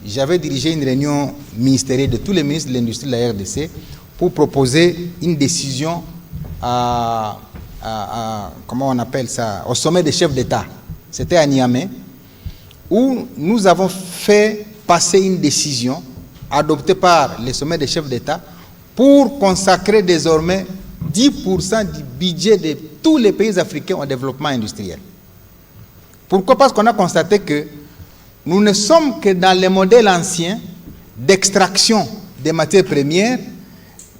j'avais dirigé une réunion ministérielle de tous les ministres de l'Industrie de la RDC pour proposer une décision comment on appelle ça, au sommet des chefs d'État. C'était à Niamey, où nous avons fait passer une décision adopté par les sommets des chefs d'État pour consacrer désormais 10% du budget de tous les pays africains au développement industriel. Pourquoi? Parce qu'on a constaté que nous ne sommes que dans les modèles anciens d'extraction des matières premières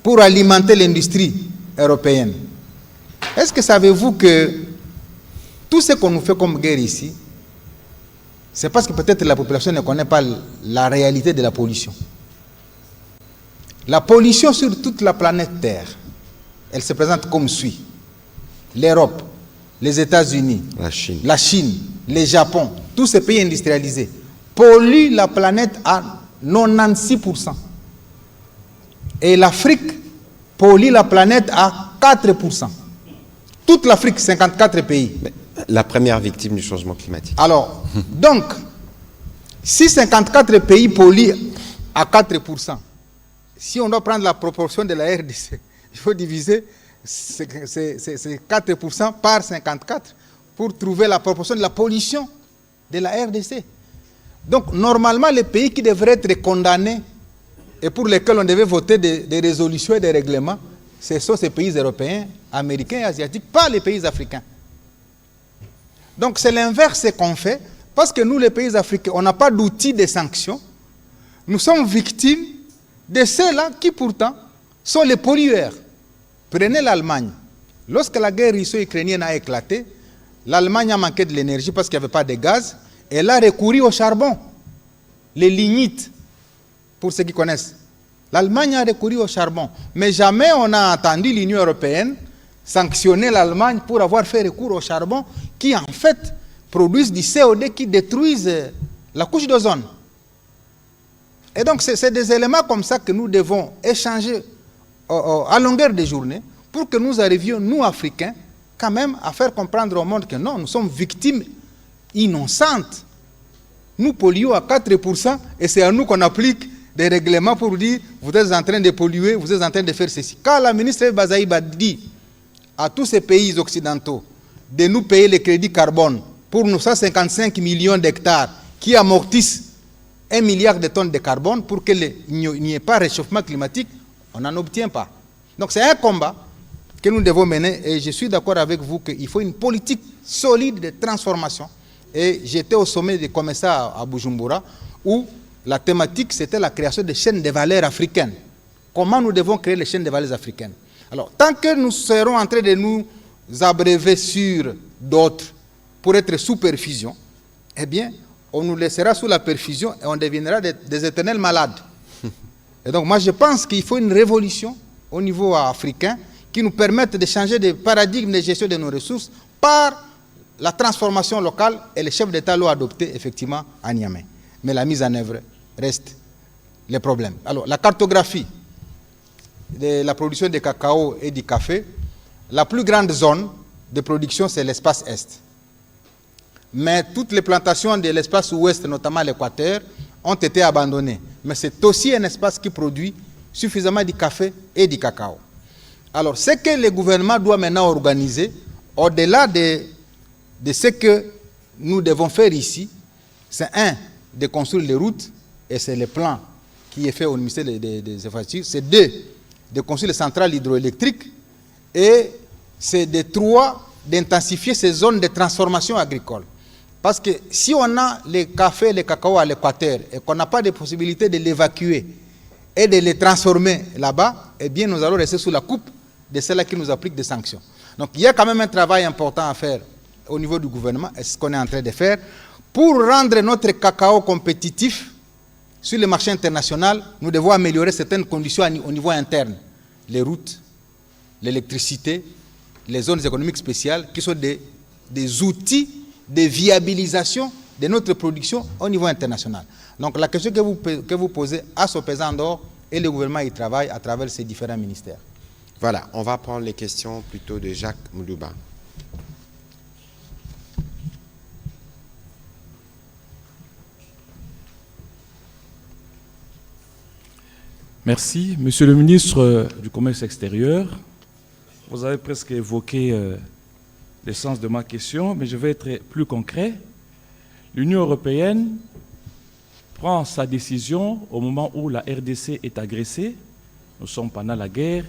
pour alimenter l'industrie européenne. Est-ce que savez-vous que tout ce qu'on nous fait comme guerre ici, c'est parce que peut-être la population ne connaît pas la réalité de la pollution. La pollution sur toute la planète Terre, elle se présente comme suit. L'Europe, les États-Unis, la Chine, le Japon, tous ces pays industrialisés polluent la planète à 96%. Et l'Afrique pollue la planète à 4%. Toute l'Afrique, 54 pays. La première victime du changement climatique. Alors, donc, si 54 pays polluent à 4%, si on doit prendre la proportion de la RDC, il faut diviser ces 4% par 54 pour trouver la proportion de la pollution de la RDC. Donc, normalement, les pays qui devraient être condamnés et pour lesquels on devait voter des résolutions et des règlements, ce sont ces pays européens, américains et asiatiques, pas les pays africains. Donc, c'est l'inverse qu'on fait, parce que nous, les pays africains, on n'a pas d'outils de sanctions. Nous sommes victimes de ceux-là qui, pourtant, sont les pollueurs. Prenez l'Allemagne. Lorsque la guerre russo-ukrainienne a éclaté, l'Allemagne a manqué de l'énergie parce qu'il n'y avait pas de gaz. Elle a recouru au charbon. Les lignites, pour ceux qui connaissent. L'Allemagne a recouru au charbon. Mais jamais on a entendu l'Union européenne sanctionner l'Allemagne pour avoir fait recours au charbon qui, en fait, produisent du CO2 qui détruisent la couche d'ozone. Et donc, c'est des éléments comme ça que nous devons échanger à longueur de journée pour que nous arrivions, nous, Africains, quand même, à faire comprendre au monde que non, nous sommes victimes innocentes. Nous polluons à 4% et c'est à nous qu'on applique des règlements pour dire vous êtes en train de polluer, vous êtes en train de faire ceci. Quand la ministre Bazaïba dit à tous ces pays occidentaux de nous payer les crédits carbone pour nos 155 millions d'hectares qui amortissent 1 milliard de tonnes de carbone pour qu'il n'y ait pas de réchauffement climatique, on n'en obtient pas. Donc c'est un combat que nous devons mener et je suis d'accord avec vous qu'il faut une politique solide de transformation. Et j'étais au sommet des commissaires à Bujumbura où la thématique c'était la création de chaînes de valeur africaines. Comment nous devons créer les chaînes de valeur africaines? Alors, tant que nous serons en train de nous abréver sur d'autres pour être sous perfusion, eh bien, on nous laissera sous la perfusion et on deviendra des éternels malades. Et donc, moi, je pense qu'il faut une révolution au niveau africain qui nous permette de changer de paradigme de gestion de nos ressources par la transformation locale et les chefs d'État l'ont adopté effectivement à Niamey. Mais la mise en œuvre reste le problème. Alors, la cartographie de la production de cacao et du café, la plus grande zone de production, c'est l'espace Est. Mais toutes les plantations de l'espace Ouest, notamment l'Équateur, ont été abandonnées. Mais c'est aussi un espace qui produit suffisamment du café et du cacao. Alors, ce que le gouvernement doit maintenant organiser, au-delà de ce que nous devons faire ici, c'est de construire les routes, et c'est le plan qui est fait au ministère des Infrastructures, c'est de construire les centrales hydroélectriques, et c'est d'intensifier ces zones de transformation agricole. Parce que si on a les cafés et les cacao à l'Équateur, et qu'on n'a pas de possibilité de l'évacuer et de les transformer là-bas, eh bien nous allons rester sous la coupe de ceux-là qui nous appliquent des sanctions. Donc il y a quand même un travail important à faire au niveau du gouvernement, et ce qu'on est en train de faire, pour rendre notre cacao compétitif sur le marché international. Nous devons améliorer certaines conditions au niveau interne. Les routes, l'électricité, les zones économiques spéciales, qui sont des outils de viabilisation de notre production au niveau international. Donc la question que vous posez à Sopesa Andor, et le gouvernement y travaille à travers ces différents ministères. Voilà, on va prendre les questions plutôt de Jacques Moulouba. Merci. Monsieur le ministre du Commerce extérieur, vous avez presque évoqué l'essence de ma question, mais je vais être plus concret. L'Union européenne prend sa décision au moment où la RDC est agressée. Nous sommes pendant la guerre.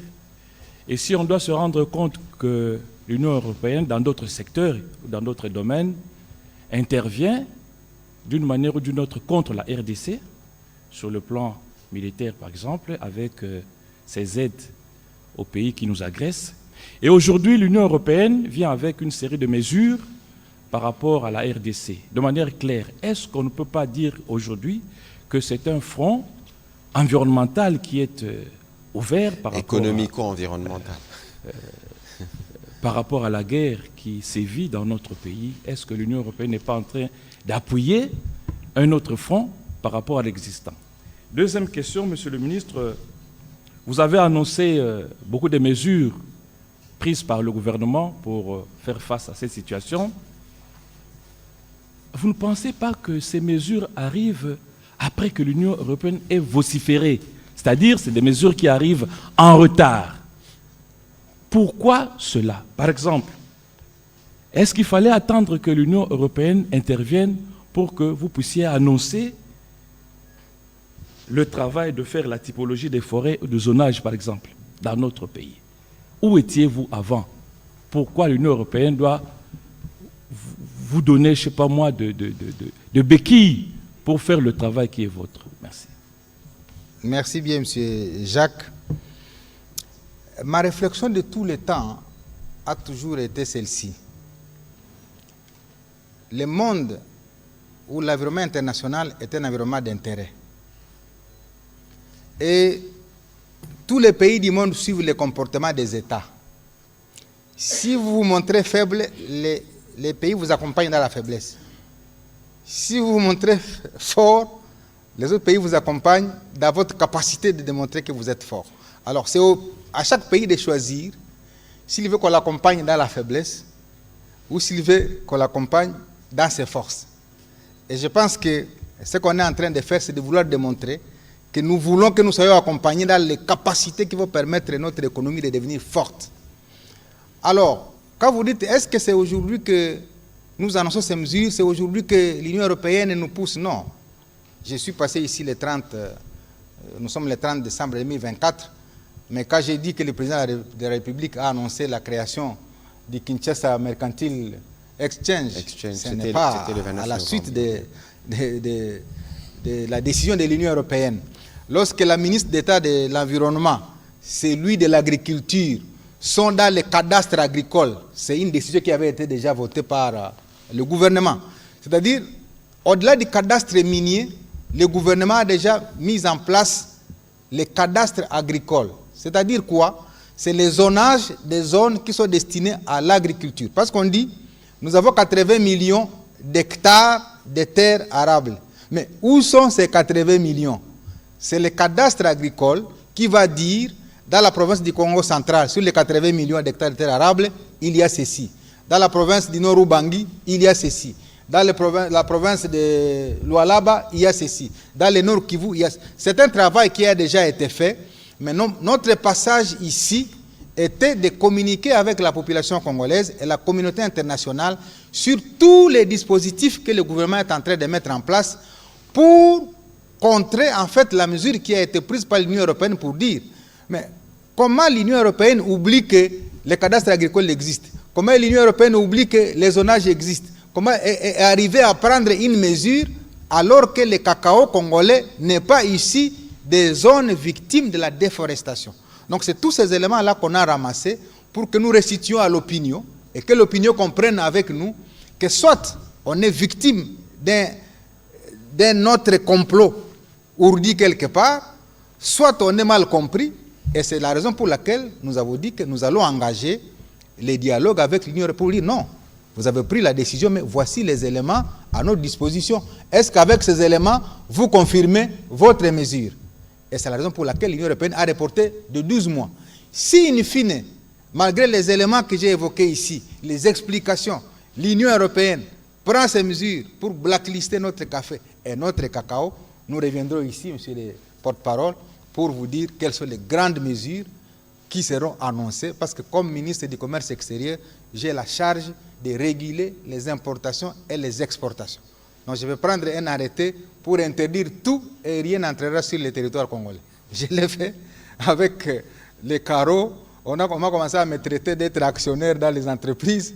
Et si on doit se rendre compte que l'Union européenne, dans d'autres secteurs ou dans d'autres domaines, intervient d'une manière ou d'une autre contre la RDC, sur le plan militaire par exemple, avec ses aides aux pays qui nous agressent. Et aujourd'hui, l'Union européenne vient avec une série de mesures par rapport à la RDC. De manière claire, est-ce qu'on ne peut pas dire aujourd'hui que c'est un front environnemental qui est ouvert par rapport économico-environnemental par rapport à la guerre qui sévit dans notre pays? Est-ce que l'Union européenne n'est pas en train d'appuyer un autre front par rapport à l'existant? Deuxième question, Monsieur le ministre, vous avez annoncé beaucoup de mesures prises par le gouvernement pour faire face à cette situation. Vous ne pensez pas que ces mesures arrivent après que l'Union européenne ait vociféré? C'est-à-dire, c'est des mesures qui arrivent en retard. Pourquoi cela? Par exemple, est-ce qu'il fallait attendre que l'Union européenne intervienne pour que vous puissiez annoncer le travail de faire la typologie des forêts ou de zonage, par exemple, dans notre pays? Où étiez-vous avant? Pourquoi l'Union européenne doit vous donner, je ne sais pas moi, de béquilles pour faire le travail qui est vôtre? Merci. Merci bien, M. Jacques. Ma réflexion de tous les temps a toujours été celle-ci. Le monde où l'environnement international est un environnement d'intérêt. Et tous les pays du monde suivent les comportements des États. Si vous vous montrez faible, les pays vous accompagnent dans la faiblesse. Si vous vous montrez fort, les autres pays vous accompagnent dans votre capacité de démontrer que vous êtes fort. Alors, c'est à chaque pays de choisir s'il veut qu'on l'accompagne dans la faiblesse ou s'il veut qu'on l'accompagne dans ses forces. Et je pense que ce qu'on est en train de faire, c'est de vouloir démontrer que nous voulons que nous soyons accompagnés dans les capacités qui vont permettre à notre économie de devenir forte. Alors, quand vous dites, est-ce que c'est aujourd'hui que nous annonçons ces mesures, c'est aujourd'hui que l'Union européenne nous pousse? Non. Je suis passé ici le 30, nous sommes le 30 décembre 2024, mais quand j'ai dit que le président de la République a annoncé la création du Kinshasa Mercantile Exchange, ce n'est pas à la suite de la décision de l'Union européenne. Lorsque la ministre d'État de l'Environnement, celui de l'Agriculture, sont dans le cadastre agricole, c'est une décision qui avait été déjà votée par le gouvernement. C'est-à-dire, au-delà du cadastre minier, le gouvernement a déjà mis en place les cadastres agricoles. C'est-à-dire quoi? C'est les zonages des zones qui sont destinées à l'agriculture. Parce qu'on dit, nous avons 80 millions d'hectares de terres arables. Mais où sont ces 80 millions? C'est le cadastre agricole qui va dire, dans la province du Congo central, sur les 80 millions d'hectares de terres arables, il y a ceci. Dans la province du Nord-Ubangi, il y a ceci. Dans la province de Lualaba, il y a ceci. Dans le Nord Kivu, il y a ceci. C'est un travail qui a déjà été fait, mais notre passage ici était de communiquer avec la population congolaise et la communauté internationale sur tous les dispositifs que le gouvernement est en train de mettre en place pour contrer en fait la mesure qui a été prise par l'Union européenne pour dire, mais comment l'Union européenne oublie que les cadastres agricoles existent? Comment l'Union européenne oublie que les zonages existent? Comment est arrivé à prendre une mesure alors que le cacao congolais n'est pas ici des zones victimes de la déforestation? Donc c'est tous ces éléments-là qu'on a ramassés pour que nous restituions à l'opinion et que l'opinion comprenne avec nous que soit on est victime d'un autre complot ourdi quelque part, soit on est mal compris, et c'est la raison pour laquelle nous avons dit que nous allons engager les dialogues avec l'Union européenne pour dire non, vous avez pris la décision, mais voici les éléments à notre disposition. Est-ce qu'avec ces éléments, vous confirmez votre mesure? Et c'est la raison pour laquelle l'Union européenne a reporté de 12 mois. Si, in fine, malgré les éléments que j'ai évoqués ici, les explications, l'Union européenne prend ces mesures pour blacklister notre café et notre cacao, nous reviendrons ici, monsieur le porte-parole, pour vous dire quelles sont les grandes mesures qui seront annoncées, parce que comme ministre du Commerce extérieur, j'ai la charge de réguler les importations et les exportations. Donc je vais prendre un arrêté pour interdire tout et rien n'entrera sur le territoire congolais. Je l'ai fait avec les carreaux. On a commencé à me traiter d'être actionnaire dans les entreprises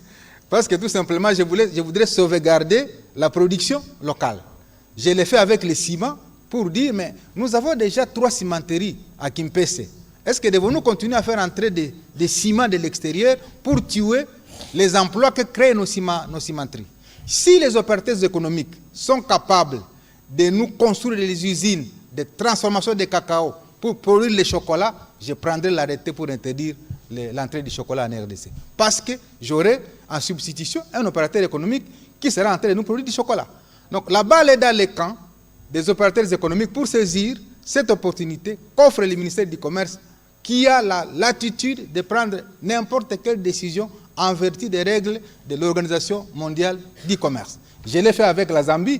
parce que tout simplement, je voudrais sauvegarder la production locale. Je l'ai fait avec le ciment pour dire, mais nous avons déjà 3 cimenteries à Kimpese. Est-ce que devons-nous continuer à faire entrer des ciments de l'extérieur pour tuer les emplois que créent nos cimenteries? Si les opérateurs économiques sont capables de nous construire des usines de transformation de cacao pour produire le chocolat, je prendrai l'arrêté pour interdire l'entrée du chocolat en RDC. Parce que j'aurai en substitution un opérateur économique qui sera en train de nous produire du chocolat. Donc la balle est dans les camps des opérateurs économiques pour saisir cette opportunité qu'offre le ministère du Commerce, qui a la latitude de prendre n'importe quelle décision en vertu des règles de l'Organisation mondiale du commerce. Je l'ai fait avec la Zambie.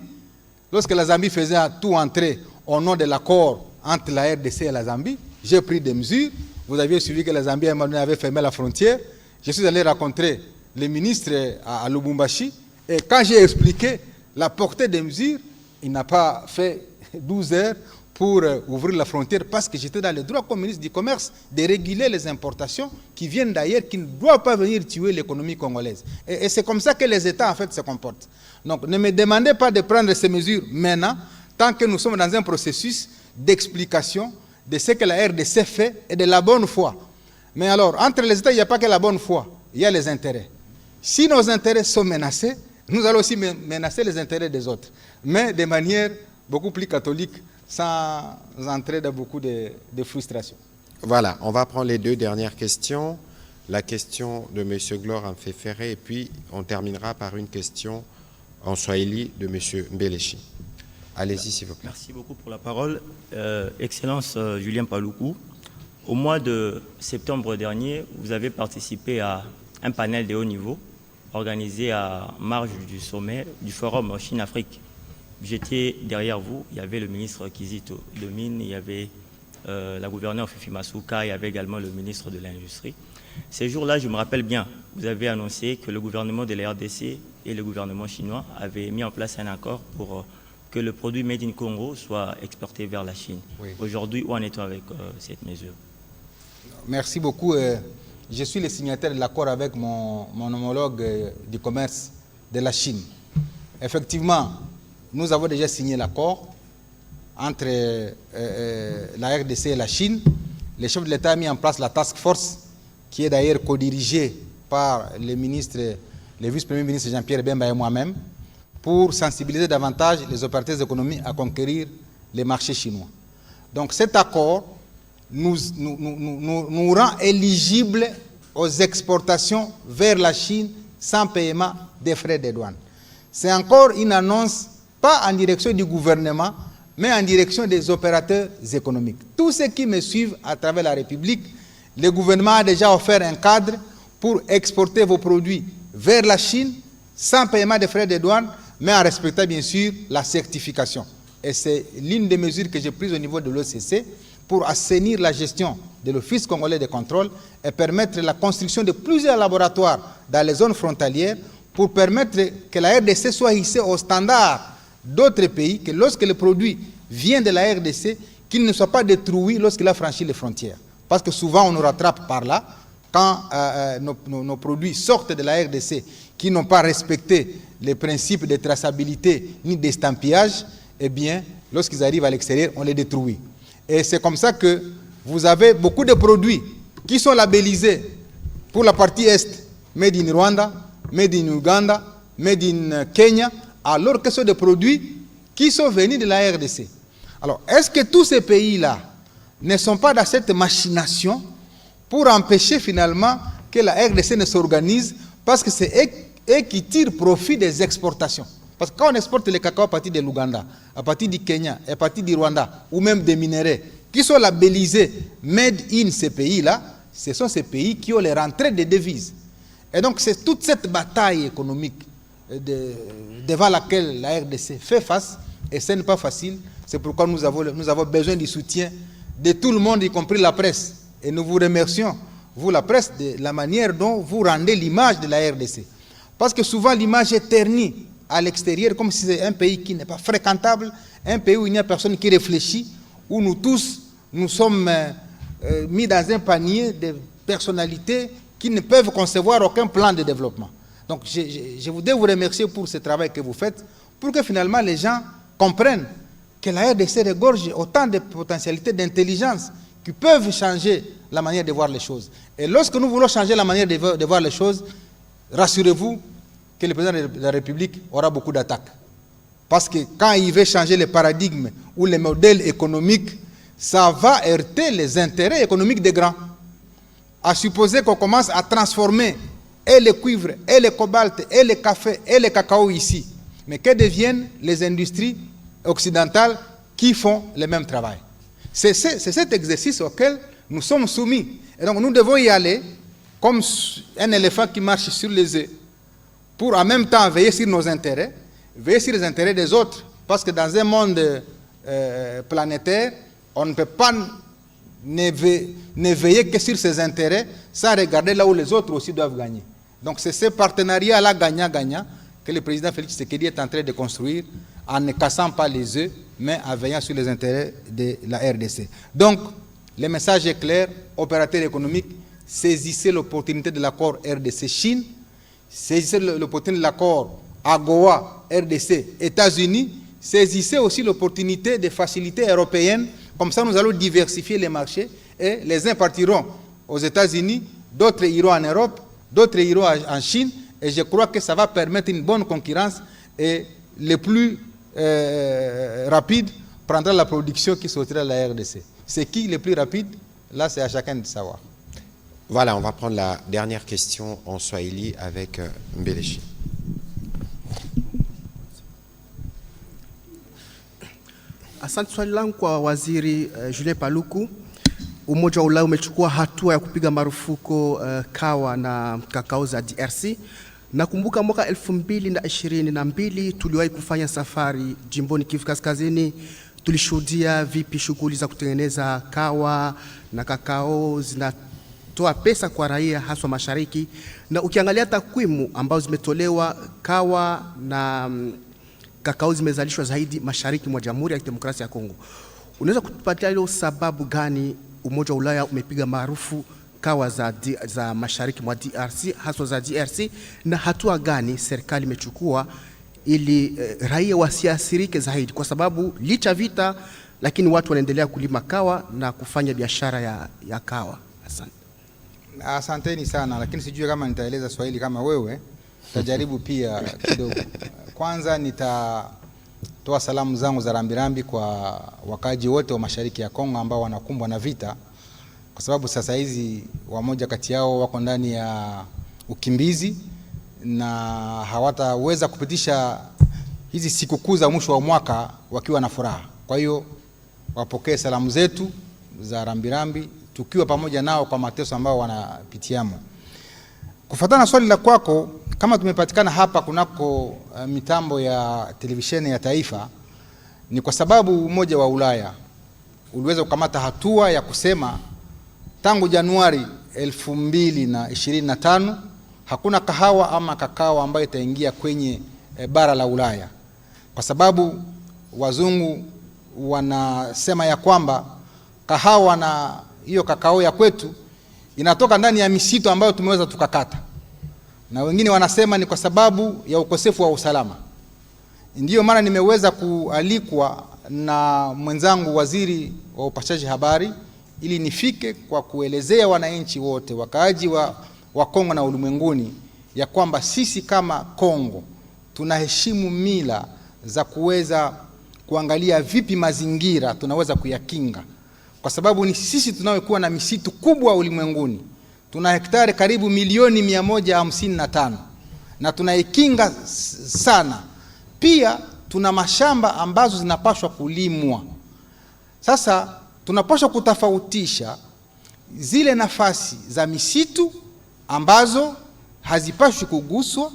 Lorsque la Zambie faisait tout entrer au nom de l'accord entre la RDC et la Zambie, j'ai pris des mesures. Vous aviez suivi que la Zambie à un moment donné avait fermé la frontière. Je suis allé rencontrer le ministre à Lubumbashi et quand j'ai expliqué la portée des mesures, il n'a pas fait 12 heures pour ouvrir la frontière parce que j'étais dans le droit comme ministre du Commerce de réguler les importations qui viennent d'ailleurs, qui ne doivent pas venir tuer l'économie congolaise. Et c'est comme ça que les États en fait se comportent. Donc ne me demandez pas de prendre ces mesures maintenant, tant que nous sommes dans un processus d'explication de ce que la RDC fait et de la bonne foi. Mais alors, entre les États, il n'y a pas que la bonne foi, il y a les intérêts. Si nos intérêts sont menacés, nous allons aussi menacer les intérêts des autres, mais de manière beaucoup plus catholique, sans entrer dans beaucoup de frustration. Voilà, on va prendre les 2 dernières questions. La question de M. Glore en fait ferrer et puis on terminera par une question en swahili de M. Mbelechi. Allez-y, s'il vous plaît. Merci beaucoup pour la parole. Excellence Julien Paluku, au mois de septembre dernier, vous avez participé à un panel de haut niveau organisé à marge du sommet du forum Chine-Afrique. J'étais derrière vous, il y avait le ministre Kizito Domine, il y avait la gouverneure Fifi Masuka, il y avait également le ministre de l'Industrie. Ces jours-là, je me rappelle bien, vous avez annoncé que le gouvernement de la RDC et le gouvernement chinois avaient mis en place un accord pour que le produit Made in Congo soit exporté vers la Chine. Oui. Aujourd'hui, où en est-on avec cette mesure? Merci beaucoup. Je suis le signataire de l'accord avec mon homologue du commerce de la Chine. Effectivement, nous avons déjà signé l'accord entre la RDC et la Chine. Le chef de l'État a mis en place la task force, qui est d'ailleurs co-dirigée par le vice-premier ministre Jean-Pierre Bemba et moi-même, pour sensibiliser davantage les opérateurs économiques à conquérir les marchés chinois. Donc cet accord nous rend éligibles aux exportations vers la Chine sans paiement des frais de douane. C'est encore une annonce, pas en direction du gouvernement, mais en direction des opérateurs économiques. Tous ceux qui me suivent à travers la République, le gouvernement a déjà offert un cadre pour exporter vos produits vers la Chine sans paiement de frais de douane, mais en respectant bien sûr la certification. Et c'est l'une des mesures que j'ai prises au niveau de l'OCC pour assainir la gestion de l'Office congolais de contrôle et permettre la construction de plusieurs laboratoires dans les zones frontalières pour permettre que la RDC soit hissée au standard d'autres pays, que lorsque le produit vient de la RDC, qu'il ne soit pas détruit lorsqu'il a franchi les frontières. Parce que souvent on nous rattrape par là, quand nos produits sortent de la RDC, qui n'ont pas respecté les principes de traçabilité ni d'estampillage, eh bien, lorsqu'ils arrivent à l'extérieur, on les détruit. Et c'est comme ça que vous avez beaucoup de produits qui sont labellisés pour la partie Est, Made in Rwanda, Made in Uganda, Made in Kenya, alors que ce sont des produits qui sont venus de la RDC. Alors, est-ce que tous ces pays-là ne sont pas dans cette machination pour empêcher finalement que la RDC ne s'organise, parce que c'est eux qui tirent profit des exportations. Parce que quand on exporte le cacao à partir de l'Ouganda, à partir du Kenya, à partir du Rwanda, ou même des minerais, qui sont labellisés Made in ces pays-là, ce sont ces pays qui ont les rentrées de devises. Et donc c'est toute cette bataille économique devant laquelle la RDC fait face, et ce n'est pas facile. C'est pourquoi nous avons besoin du soutien de tout le monde, y compris la presse. Et nous vous remercions, vous la presse, de la manière dont vous rendez l'image de la RDC. Parce que souvent l'image est ternie à l'extérieur comme si c'est un pays qui n'est pas fréquentable, un pays où il n'y a personne qui réfléchit, où nous tous, nous sommes mis dans un panier de personnalités qui ne peuvent concevoir aucun plan de développement. Donc je voudrais vous remercier pour ce travail que vous faites, pour que finalement les gens comprennent que la RDC regorge autant de potentialités d'intelligence qui peuvent changer la manière de voir les choses. Et lorsque nous voulons changer la manière de voir les choses, rassurez-vous que le président de la République aura beaucoup d'attaques. Parce que quand il veut changer le paradigme ou les modèles économiques, ça va heurter les intérêts économiques des grands. À supposer qu'on commence à transformer et le cuivre, et le cobalt, et le café, et le cacao ici. Mais que deviennent les industries occidentales qui font le même travail? C'est cet exercice auquel nous sommes soumis. Et donc nous devons y aller comme un éléphant qui marche sur les œufs, pour en même temps veiller sur nos intérêts, veiller sur les intérêts des autres. Parce que dans un monde planétaire, on ne peut pas ne veiller que sur ses intérêts sans regarder là où les autres aussi doivent gagner. Donc c'est ce partenariat-là gagnant-gagnant que le président Félix Tshisekedi est en train de construire en ne cassant pas les œufs, mais en veillant sur les intérêts de la RDC. Donc, le message est clair, opérateurs économiques, saisissez l'opportunité de l'accord RDC-Chine, saisissez l'opportunité de l'accord AGOA, RDC, États-Unis, saisissez aussi l'opportunité des facilités européennes, comme ça nous allons diversifier les marchés, et les uns partiront aux États-Unis, d'autres iront en Europe, d'autres iront en Chine, et je crois que ça va permettre une bonne concurrence, et le plus rapide prendra la production qui sortira de la RDC. C'est qui le plus rapide? Là, c'est à chacun de savoir. Voilà, on va prendre la dernière question en Swahili avec Mbelechi. Asante. Swali langu kwa Waziri Julien Paluku. Umoja wa Ulaya umechukua hatua ya kupiga marufuku kawa na kakao za DRC. Nakumbuka mwaka 2022 tuliwahi kufanya safari jimboni Kivu Kaskazini. Tulishuhudia vipi shughuli za kutengeneza kawa na kakao zinatoa pesa kwa raia haswa mashariki, na ukiangalia takwimu ambazo zimetolewa, kawa na kakao zimezalishwa zaidi mashariki mwa Jamhuri ya Kidemokrasia ya Kongo. Unaweza kutupatia leo sababu gani Umoja wa Ulaya umepiga maarufu kawa za mashariki mwa DRC, haswa za DRC, na hatua gani serikali imechukua ili raia wasiathirike zaidi, kwa sababu licha vita lakini watu wanaendelea kulima kawa na kufanya biashara ya kawa? Asante. Asanteni sana, lakini sijui kama nitaeleza Swahili kama wewe. Tajaribu pia kidogo. Kwanza nitatoa salamu zangu za rambirambi kwa wakaji wote wa mashariki ya Kongo ambao wanakumbwa na vita, kwa sababu sasa hizi wamoja kati yao wako ndani ya ukimbizi na hawataweza kupitisha hizi sikukuu za mwisho wa mwaka wakiwa na furaha. Kwa hiyo wapokee salamu zetu za rambirambi tukiwa pamoja nao kwa mateso ambao wanapitiamo. Kufuatana na swali la kwako, kama tumepatikana hapa kunako mitambo ya televisheni ya taifa, ni kwa sababu Umoja wa Ulaya uliweza kukamata hatua ya kusema tangu Januari 2025 hakuna kahawa ama kakao ambayo itaingia kwenye bara la Ulaya, kwa sababu wazungu wanasema ya kwamba kahawa na hiyo kakao ya kwetu inatoka ndani ya misitu ambayo tumeweza tukakata, na wengine wanasema ni kwa sababu ya ukosefu wa usalama. Ndiyo maana nimeweza kualikwa na mwenzangu waziri wa upashaji habari ili nifike kwa kuelezea wananchi wote wakaaji wa Kongo na ulimwenguni ya kwamba sisi kama Kongo tunaheshimu mila za kuweza kuangalia vipi mazingira tunaweza kuyakinga, kwa sababu ni sisi tunaokuwa na misitu kubwa ulimwenguni. Tuna hektari karibu milioni 155 na tunaikinga sana. Pia tuna mashamba ambazo zinapaswa kulimwa. Sasa tunapaswa kutofautisha zile nafasi za misitu ambazo hazipaswi kuguswa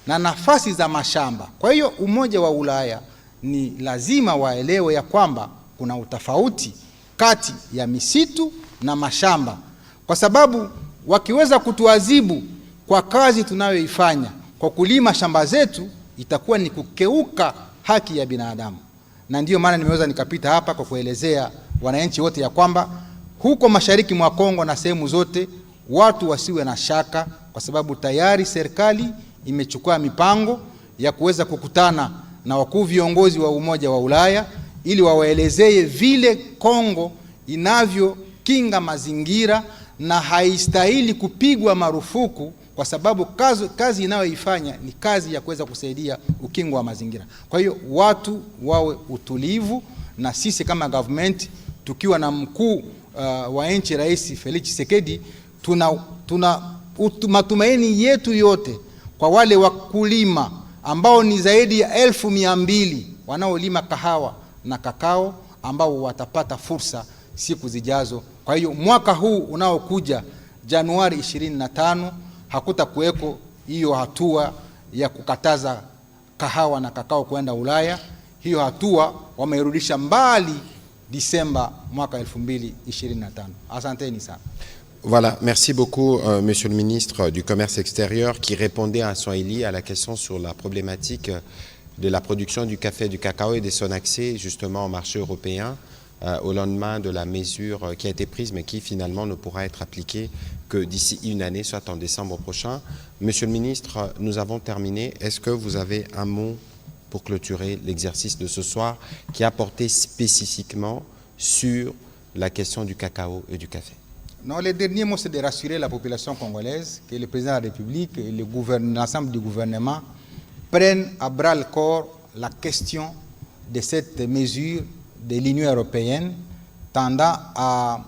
na nafasi za mashamba. Kwa hiyo Umoja wa Ulaya ni lazima waelewe ya kwamba kuna utofauti kati ya misitu na mashamba, kwa sababu wakiweza kutuadhibu kwa kazi tunayoifanya kwa kulima shamba zetu, itakuwa ni kukeuka haki ya binadamu. Na ndiyo maana nimeweza nikapita hapa kwa kuelezea wananchi wote ya kwamba huko mashariki mwa Kongo na sehemu zote watu wasiwe na shaka, kwa sababu tayari serikali imechukua mipango ya kuweza kukutana na wakuu viongozi wa Umoja wa Ulaya ili wawaelezee vile Kongo inavyokinga mazingira na haistahili kupigwa marufuku, kwa sababu kazi inayoifanya ni kazi ya kuweza kusaidia ukingo wa mazingira. Kwa hiyo watu wawe utulivu, na sisi kama government tukiwa na mkuu wa nchi Rais Felix Tshisekedi tuna matumaini yetu yote kwa wale wakulima ambao ni zaidi ya 1200 wanaolima kahawa na kakao ambao watapata fursa siku zijazo. Kwa hiyo mwaka huu unaokuja Januari 25 hakutakuweko hiyo hatua ya kukataza kahawa na kakao kwenda Ulaya. Hiyo hatua wameirudisha mbali Disemba mwaka 2025. Asanteni sana. Voilà, merci beaucoup, Monsieur le ministre du Commerce extérieur, qui répondait à Swahili à la question sur la problématique de la production du café et du cacao et de son accès justement au marché européen au lendemain de la mesure qui a été prise mais qui finalement ne pourra être appliquée que d'ici une année, soit en décembre prochain. Monsieur le ministre, nous avons terminé. Est-ce que vous avez un mot pour clôturer l'exercice de ce soir qui a porté spécifiquement sur la question du cacao et du café? Non, le dernier mot, c'est de rassurer la population congolaise que le président de la République et l'ensemble du gouvernement prennent à bras le corps la question de cette mesure de l'Union européenne tendant à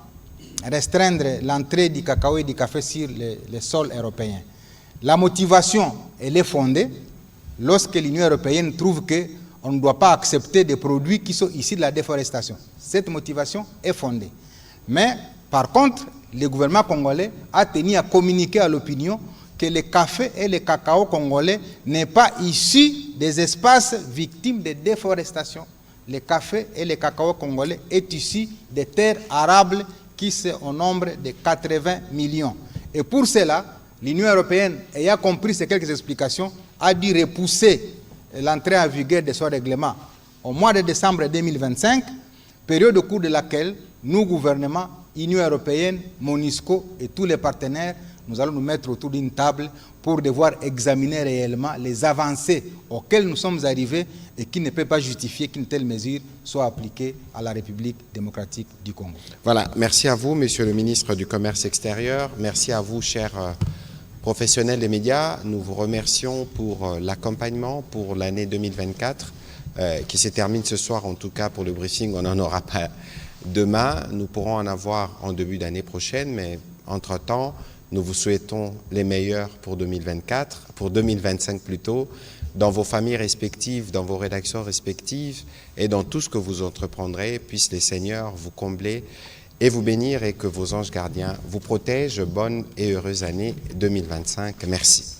restreindre l'entrée du cacao et du café sur les sols européens. La motivation, elle est fondée lorsque l'Union européenne trouve qu'on ne doit pas accepter des produits qui sont issus de la déforestation. Cette motivation est fondée. Mais par contre, le gouvernement congolais a tenu à communiquer à l'opinion que le café et le cacao congolais n'est pas issu des espaces victimes de déforestation. Le café et le cacao congolais est issu des terres arables qui sont au nombre de 80 millions. Et pour cela, l'Union européenne, ayant compris ces quelques explications, a dû repousser l'entrée en vigueur de son règlement au mois de décembre 2025, période au cours de laquelle nous, gouvernement, Union européenne, MONUSCO et tous les partenaires, nous allons nous mettre autour d'une table pour devoir examiner réellement les avancées auxquelles nous sommes arrivés et qui ne peuvent pas justifier qu'une telle mesure soit appliquée à la République démocratique du Congo. Voilà, merci à vous, Monsieur le ministre du Commerce extérieur. Merci à vous, chers professionnels des médias. Nous vous remercions pour l'accompagnement pour l'année 2024 qui se termine ce soir, en tout cas pour le briefing. On n'en aura pas demain. Nous pourrons en avoir en début d'année prochaine, mais entre-temps, nous vous souhaitons les meilleurs pour 2024, pour 2025 plutôt, dans vos familles respectives, dans vos rédactions respectives et dans tout ce que vous entreprendrez. Puissent les seigneurs vous combler et vous bénir et que vos anges gardiens vous protègent. Bonne et heureuse année 2025. Merci.